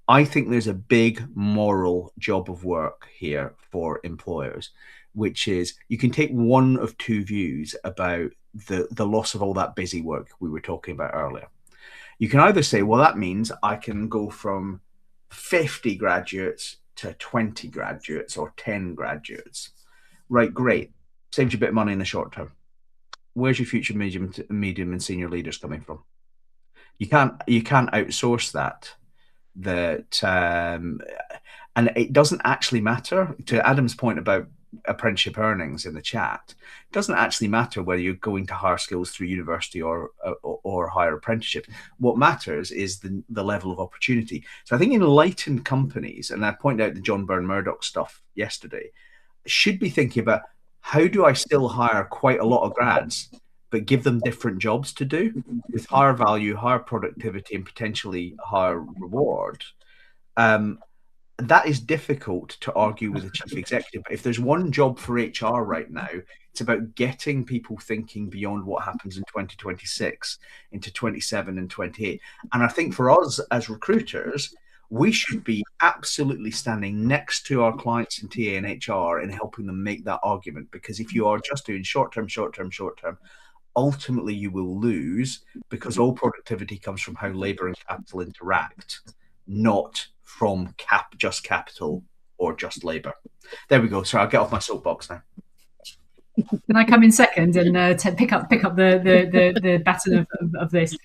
I think there's a big moral job of work here for employers, which is you can take one of two views about the loss of all that busy work we were talking about earlier. You can either say, well, that means I can go from 50 graduates to 20 graduates or 10 graduates. Right, great. Saves you a bit of money in the short term. Where's your future medium and senior leaders coming from? You can't outsource that. And it doesn't actually matter. To Adam's point about apprenticeship earnings in the chat, it doesn't actually matter whether you're going to higher skills through university or higher apprenticeship. What matters is the level of opportunity. So I think enlightened companies, and I pointed out the John Byrne-Murdoch stuff yesterday, should be thinking about how do I still hire quite a lot of grads, but give them different jobs to do with higher value, higher productivity, and potentially higher reward. That is difficult to argue with a chief executive. But if there's one job for HR right now, it's about getting people thinking beyond what happens in 2026 into 27 and 28. And I think for us as recruiters, we should be absolutely standing next to our clients in TA and HR and helping them make that argument. Because if you are just doing short-term, ultimately you will lose, because all productivity comes from how labor and capital interact, not from just capital or just labor. There we go. Sorry, I'll get off my soapbox now. Can I come in second and pick up the baton of this?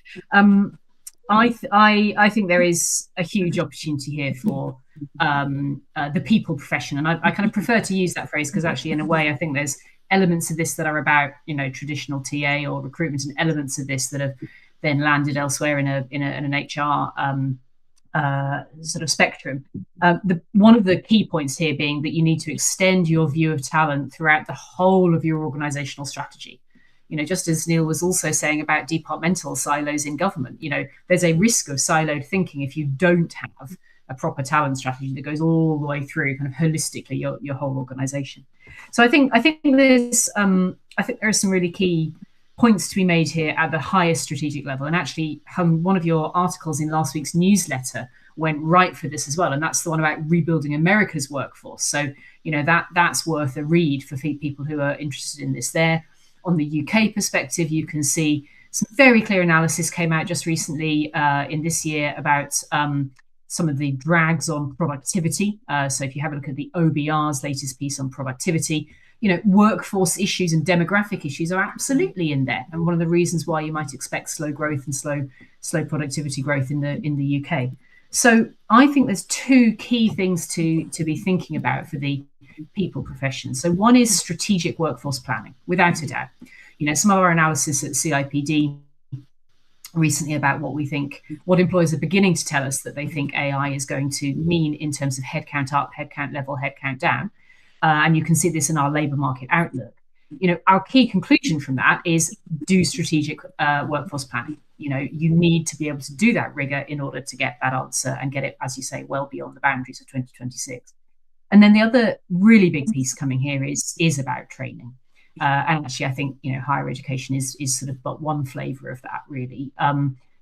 I think there is a huge opportunity here for the people profession, and I kind of prefer to use that phrase because actually, in a way, I think there's elements of this that are about traditional TA or recruitment, and elements of this that have then landed elsewhere in an HR sort of spectrum. One of the key points here being that you need to extend your view of talent throughout the whole of your organizational strategy. Just as Neil was also saying about departmental silos in government, there's a risk of siloed thinking if you don't have a proper talent strategy that goes all the way through kind of holistically your whole organization. So I think there are some really key points to be made here at the highest strategic level. And actually, one of your articles in last week's newsletter went right for this as well. And that's the one about rebuilding America's workforce. So, that's worth a read for people who are interested in this. There, on the UK perspective, you can see some very clear analysis came out just recently in this year about some of the drags on productivity. So if you have a look at the OBR's latest piece on productivity, workforce issues and demographic issues are absolutely in there, and one of the reasons why you might expect slow growth and slow productivity growth in the UK. So I think there's two key things to be thinking about for the people profession. So one is strategic workforce planning, without a doubt. some of our analysis at CIPD recently about what employers are beginning to tell us that they think AI is going to mean in terms of headcount up, headcount level, headcount down. And you can see this in our labour market outlook. Our key conclusion from that is do strategic workforce planning. You need to be able to do that rigor in order to get that answer and get it, as you say, well beyond the boundaries of 2026. And then the other really big piece coming here is about training. And actually, I think higher education is sort of but one flavour of that, really.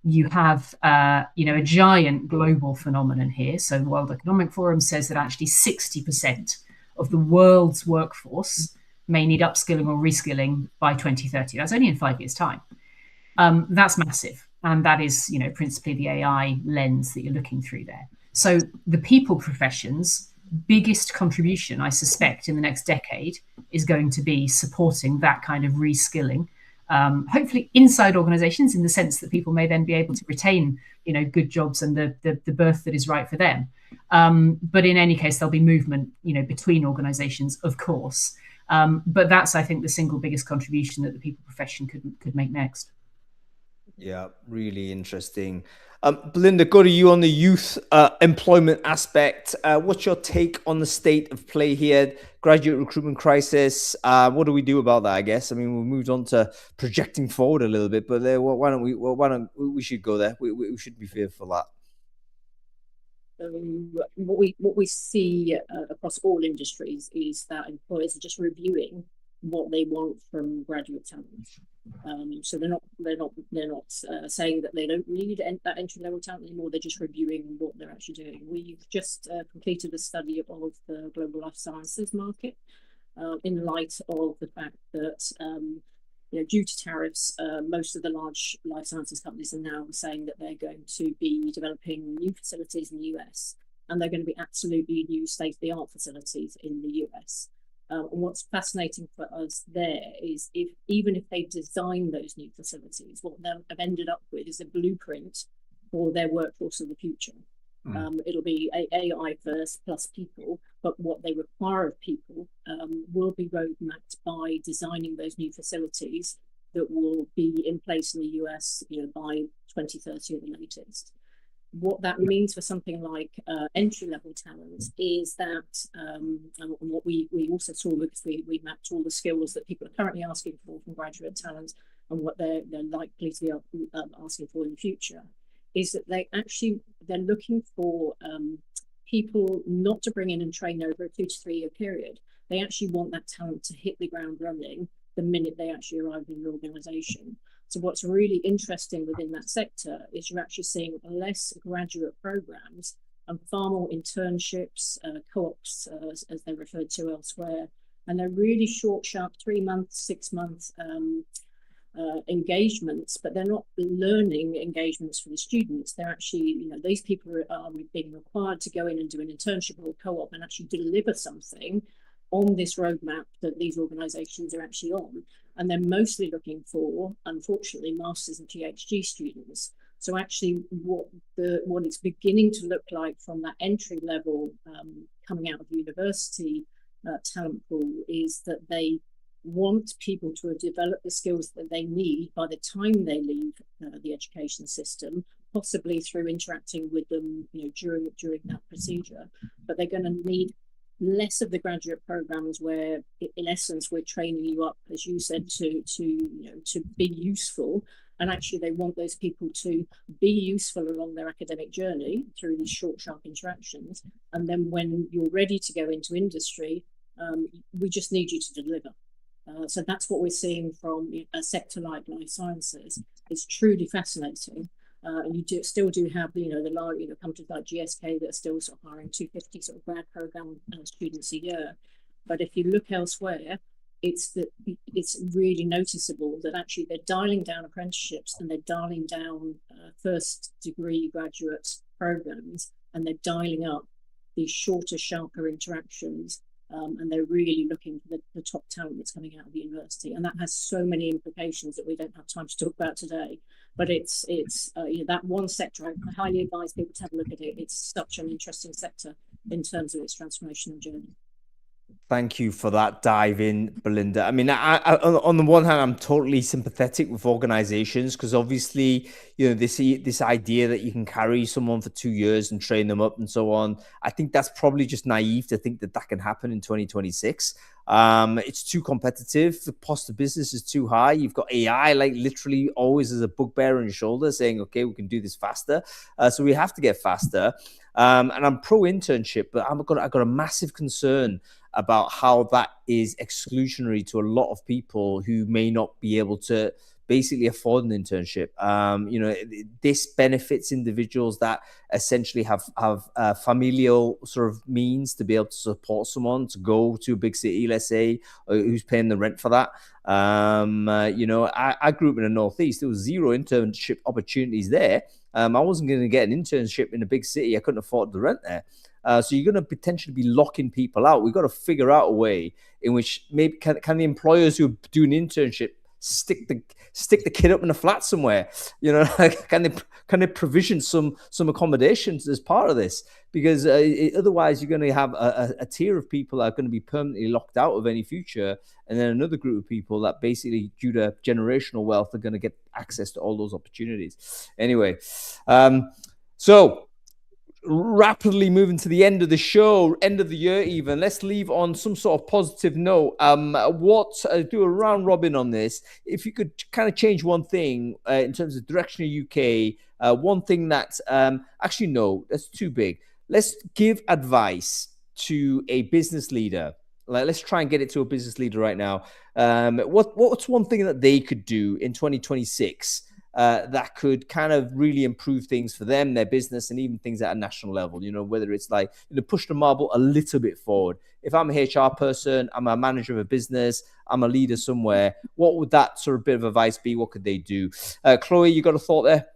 You have a giant global phenomenon here. So the World Economic Forum says that actually 60% of the world's workforce may need upskilling or reskilling by 2030. That's only in 5 years' time. That's massive. And that is, principally the AI lens that you're looking through there. So the people professions' biggest contribution, I suspect, in the next decade is going to be supporting that kind of reskilling, hopefully inside organizations, in the sense that people may then be able to retain, good jobs and the berth that is right for them. But in any case, there'll be movement, between organizations, of course. But that's, I think, the single biggest contribution that the people profession could make next. Yeah, really interesting. Belinda, go to you on the youth employment aspect. What's your take on the state of play here? Graduate recruitment crisis. What do we do about that? I guess. I mean, we moved on to projecting forward a little bit, but why don't we should go there? We should be fearful of that. What we see across all industries is that employers are just reviewing what they want from graduate talent. So they're not saying that they don't need that entry level talent anymore. They're just reviewing what they're actually doing. We've just completed a study of the global life sciences market in light of the fact that due to tariffs, most of the large life sciences companies are now saying that they're going to be developing new facilities in the US, and they're going to be absolutely new state-of-the-art facilities in the US. And what's fascinating for us there is even if they design those new facilities, what they'll have ended up with is a blueprint for their workforce of the future. It'll be AI first plus people, but what they require of people will be roadmapped by designing those new facilities that will be in place in the US by 2030 at the latest. What that means for something like entry-level talent is that, and what we also saw, because we mapped all the skills that people are currently asking for from graduate talent and what they're likely to be asking for in the future, is that they're looking for people not to bring in and train over a 2 to 3 year period. They actually want that talent to hit the ground running the minute they actually arrive in an organization. So what's really interesting within that sector is you're actually seeing less graduate programs and far more internships, co-ops, as they're referred to elsewhere. And they're really short, sharp, 3 months, 6 months engagements, but they're not learning engagements for the students. They're actually, these people are being required to go in and do an internship or co-op and actually deliver something on this roadmap that these organizations are actually on. And they're mostly looking for, unfortunately, masters and PhD students. So actually what it's beginning to look like from that entry level coming out of university talent pool is that they want people to have developed the skills that they need by the time they leave the education system, possibly through interacting with them during that procedure. But they're going to need less of the graduate programs where in essence we're training you up, as you said, to be useful, and actually they want those people to be useful along their academic journey through these short, sharp interactions, and then when you're ready to go into industry, we just need you to deliver. So that's what we're seeing from a sector like life sciences. It's truly fascinating. And you still do have the large companies like GSK that are still sort of hiring 250 sort of grad program students a year. But if you look elsewhere, it's really noticeable that actually they're dialing down apprenticeships and they're dialing down first degree graduate programs, and they're dialing up these shorter, sharper interactions. And they're really looking for the top talent that's coming out of the university, and that has so many implications that we don't have time to talk about today. But it's that one sector. I highly advise people to have a look at it. It's such an interesting sector in terms of its transformational journey. Thank you for that dive in, Belinda. I mean, on the one hand, I'm totally sympathetic with organizations because obviously, this idea that you can carry someone for 2 years and train them up and so on. I think that's probably just naive to think that can happen in 2026. It's too competitive. The cost of business is too high. You've got AI like literally always as a bugbear on your shoulder saying, okay, we can do this faster. So we have to get faster. And I'm pro internship, but I've got a massive concern about how that is exclusionary to a lot of people who may not be able to basically afford an internship. This benefits individuals that essentially have familial sort of means to be able to support someone to go to a big city, let's say, who's paying the rent for that. I grew up in the Northeast. There was zero internship opportunities there. I wasn't going to get an internship in a big city. I couldn't afford the rent there. So you're going to potentially be locking people out. We've got to figure out a way in which maybe can the employers who do an internship stick the kid up in a flat somewhere? Can they provision some accommodations as part of this? Because otherwise you're going to have a tier of people that are going to be permanently locked out of any future, and then another group of people that basically, due to generational wealth, are going to get access to all those opportunities. Anyway, so rapidly moving to the end of the show, end of the year even. Let's leave on some sort of positive note. Do a round robin on this. If you could kind of change one thing in terms of direction of UK, one thing that actually no, that's too big. Let's give advice to a business leader. Let's try and get it to a business leader right now. What's one thing that they could do in 2026 that could kind of really improve things for them, their business, and even things at a national level, whether it's like push the marble a little bit forward. If I'm a HR person, I'm a manager of a business, I'm a leader somewhere, what would that sort of bit of advice be? What could they do? Chloe, you got a thought there?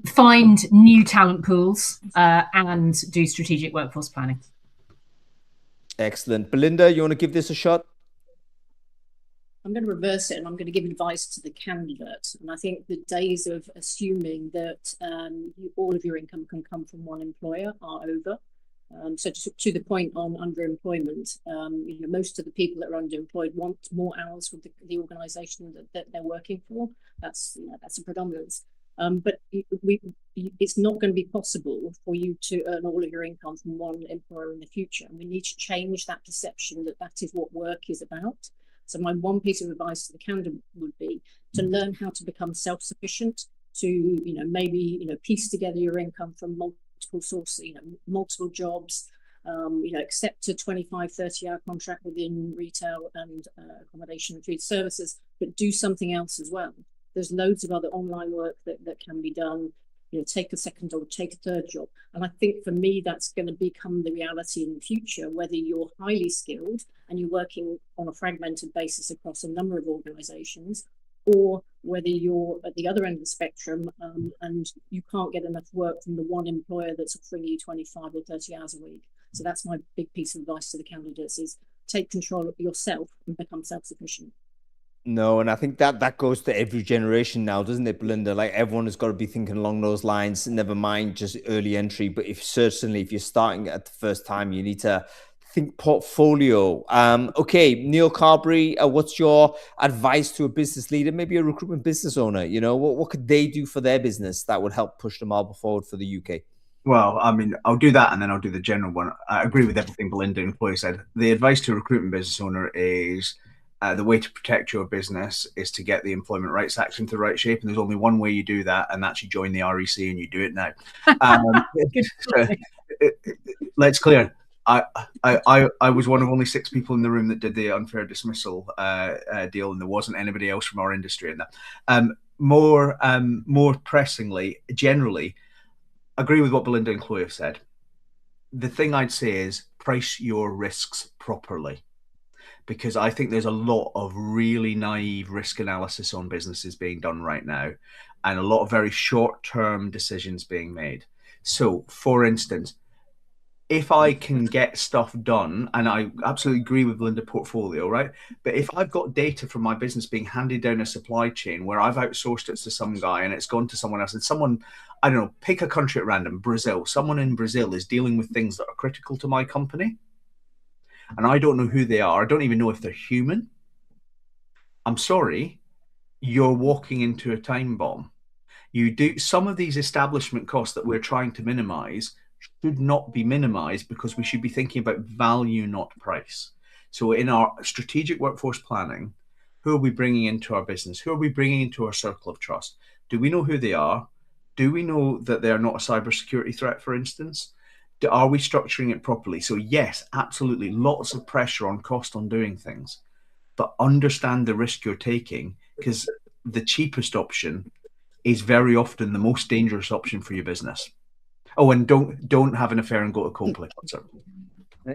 Find new talent pools and do strategic workforce planning. Excellent. Belinda, you want to give this a shot? I'm going to reverse it and I'm going to give advice to the candidate. And I think the days of assuming that all of your income can come from one employer are over. So to the point on underemployment, most of the people that are underemployed want more hours with the organisation that they're working for. That's a predominance. But it's not going to be possible for you to earn all of your income from one employer in the future. And we need to change that perception that is what work is about. So my one piece of advice to the candidate would be to learn how to become self-sufficient, to maybe piece together your income from multiple sources, multiple jobs, accept a 25, 30-hour contract within retail and accommodation and food services, but do something else as well. There's loads of other online work that can be done. Take a second job, take a third job. And I think for me, that's going to become the reality in the future, whether you're highly skilled and you're working on a fragmented basis across a number of organizations, or whether you're at the other end of the spectrum and you can't get enough work from the one employer that's offering you 25 or 30 hours a week. So that's my big piece of advice to the candidates is take control of yourself and become self-sufficient. No, and I think that goes to every generation now, doesn't it, Belinda? Like everyone has got to be thinking along those lines, never mind just early entry. But if you're starting at the first time, you need to think portfolio. Okay, Neil Carberry, what's your advice to a business leader, maybe a recruitment business owner? What could they do for their business that would help push the marble forward for the UK? Well, I mean, I'll do that and then I'll do the general one. I agree with everything Belinda and Chloe said. The advice to a recruitment business owner is the way to protect your business is to get the Employment Rights Act into the right shape. And there's only one way you do that, and that's you join the REC and you do it now. Let's clear. I was one of only 6 people in the room that did the unfair dismissal deal, and there wasn't anybody else from our industry in that. More pressingly, generally, agree with what Belinda and Chloe have said. The thing I'd say is price your risks properly, because I think there's a lot of really naive risk analysis on businesses being done right now, and a lot of very short-term decisions being made. So, for instance, if I can get stuff done, and I absolutely agree with Belinda, portfolio, right? But if I've got data from my business being handed down a supply chain where I've outsourced it to some guy and it's gone to someone else, and someone, I don't know, pick a country at random, Brazil, someone in Brazil is dealing with things that are critical to my company, and I don't know who they are, I don't even know if they're human, I'm sorry, you're walking into a time bomb. You do some of these establishment costs that we're trying to minimize should not be minimized, because we should be thinking about value, not price. So in our strategic workforce planning, who are we bringing into our business? Who are we bringing into our circle of trust? Do we know who they are? Do we know that they're not a cybersecurity threat, for instance? Are we structuring it properly? So yes, absolutely, lots of pressure on cost on doing things, but understand the risk you're taking, because the cheapest option is very often the most dangerous option for your business. Oh, and don't have an affair and go to Coldplay concert.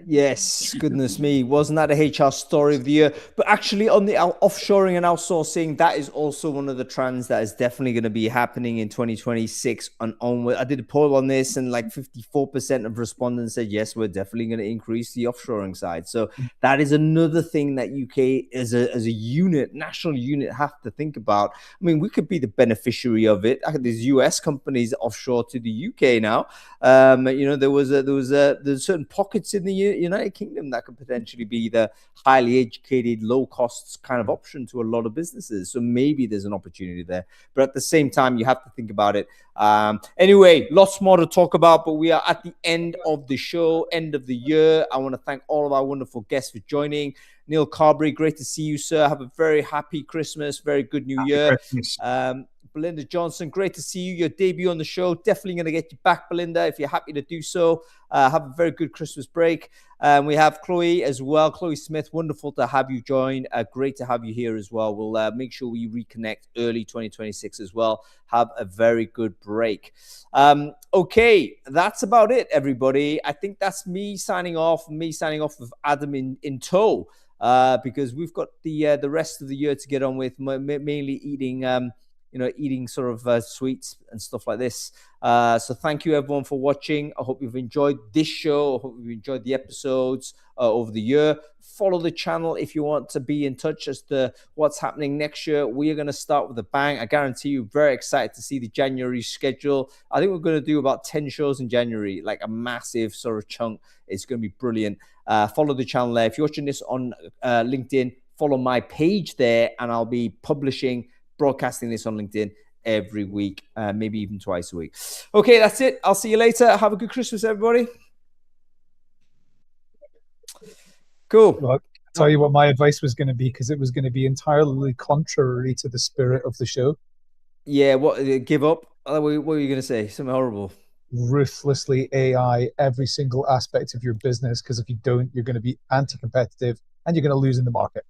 Yes, goodness me. Wasn't that a HR story of the year? But actually, on the offshoring and outsourcing, that is also one of the trends that is definitely going to be happening in 2026 and onward. I did a poll on this, and like 54% of respondents said, yes, we're definitely going to increase the offshoring side. So that is another thing that UK as a unit, national unit, have to think about. I mean, we could be the beneficiary of it. There's US companies offshore to the UK now. There's certain pockets in the United Kingdom that could potentially be the highly educated, low costs kind of option to a lot of businesses. So maybe there's an opportunity there, but at the same time, you have to think about it. Anyway, lots more to talk about, but we are at the end of the show, end of the year. I want to thank all of our wonderful guests for joining. Neil Carberry, great to see you, sir. Have a very happy Christmas, very good New Year. Belinda Johnson, great to see you. Your debut on the show. Definitely going to get you back, Belinda, if you're happy to do so. Have a very good Christmas break. We have Chloe as well. Chloe Smith, wonderful to have you join. Great to have you here as well. We'll make sure we reconnect early 2026 as well. Have a very good break. Okay, that's about it, everybody. I think that's me signing off with Adam in tow, because we've got the rest of the year to get on with, mainly eating sort of sweets and stuff like this. So thank you everyone for watching. I hope you've enjoyed this show. I hope you've enjoyed the episodes over the year. Follow the channel if you want to be in touch as to what's happening next year. We are going to start with a bang. I guarantee you, very excited to see the January schedule. I think we're going to do about 10 shows in January, like a massive sort of chunk. It's going to be brilliant. Follow the channel there. If you're watching this on LinkedIn, follow my page there, and I'll be broadcasting this on LinkedIn every week, maybe even twice a week. Okay, that's it. I'll see you later. Have a good Christmas, everybody. Cool. Look, I'll tell you what my advice was going to be, because it was going to be entirely contrary to the spirit of the show. Yeah, what? Give up? What were you going to say? Something horrible. Ruthlessly AI every single aspect of your business, because if you don't, you're going to be anti-competitive and you're going to lose in the market.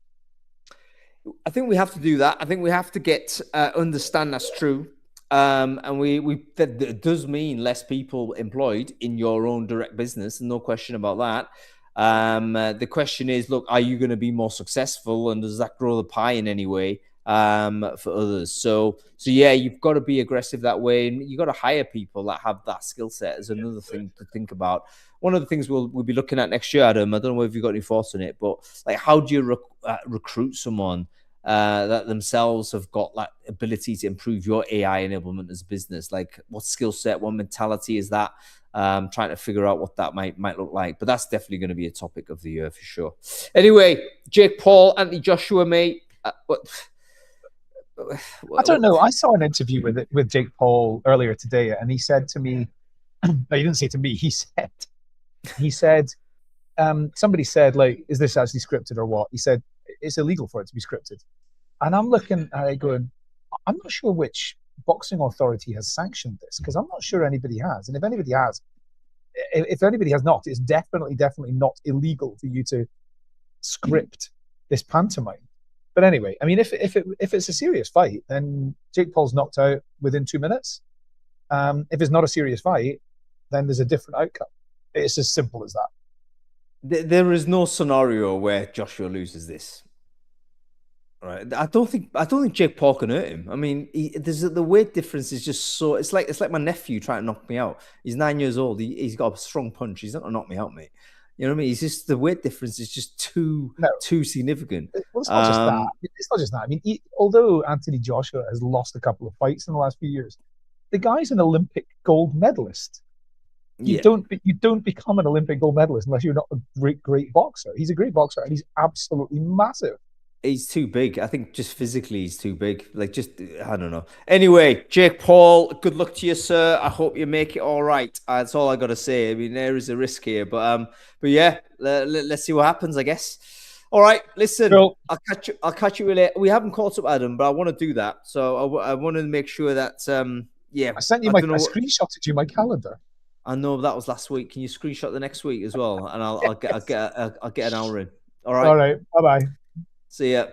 I think we have to do that. I think we have to understand that's true. And that does mean less people employed in your own direct business, no question about that. The question is, look, are you going to be more successful, and does that grow the pie in any way for others? So yeah, you've got to be aggressive that way, and you've got to hire people that have that skill set as another thing to think about. One of the things we'll be looking at next year, Adam, I don't know if you've got any thoughts on it, but like, how do you recruit someone that themselves have got that ability to improve your AI enablement as a business? Like, what skill set, what mentality is that? Trying to figure out what that might look like. But that's definitely going to be a topic of the year for sure. Anyway, Jake Paul, Anthony Joshua, mate. I don't know. I saw an interview with Jake Paul earlier today, and he said to me, no, he didn't say to me, he said, somebody said, like, is this actually scripted or what? He said, it's illegal for it to be scripted. And I'm looking at it going, I'm not sure which boxing authority has sanctioned this, because I'm not sure anybody has. And if anybody has not, it's definitely not illegal for you to script this pantomime. But anyway, I mean, if it's a serious fight, then Jake Paul's knocked out within 2 minutes. If it's not a serious fight, then there's a different outcome. It's as simple as that. There is no scenario where Joshua loses this. Right. I don't think Jake Paul can hurt him. I mean, the weight difference is just so. It's like my nephew trying to knock me out. He's 9 years old. He's got a strong punch. He's not gonna knock me out, mate. You know what I mean? It's just the weight difference is just too significant. Well, it's not just that. It's not just that. I mean, although Anthony Joshua has lost a couple of fights in the last few years, the guy's an Olympic gold medalist. You don't become an Olympic gold medalist unless you're not a great boxer. He's a great boxer, and he's absolutely massive. He's too big. I think just physically he's too big. Like, just, I don't know. Anyway, Jake Paul, good luck to you, sir. I hope you make it all right. That's all I got to say. I mean, there is a risk here, but yeah, let's see what happens, I guess. All right, listen, cool. I'll catch you later. We haven't caught up, Adam, but I want to do that. So I want to make sure that, yeah. I sent you I screenshotted you my calendar. I know that was last week. Can you screenshot the next week as well? And I'll get an hour in. All right. All right. Bye-bye. See ya.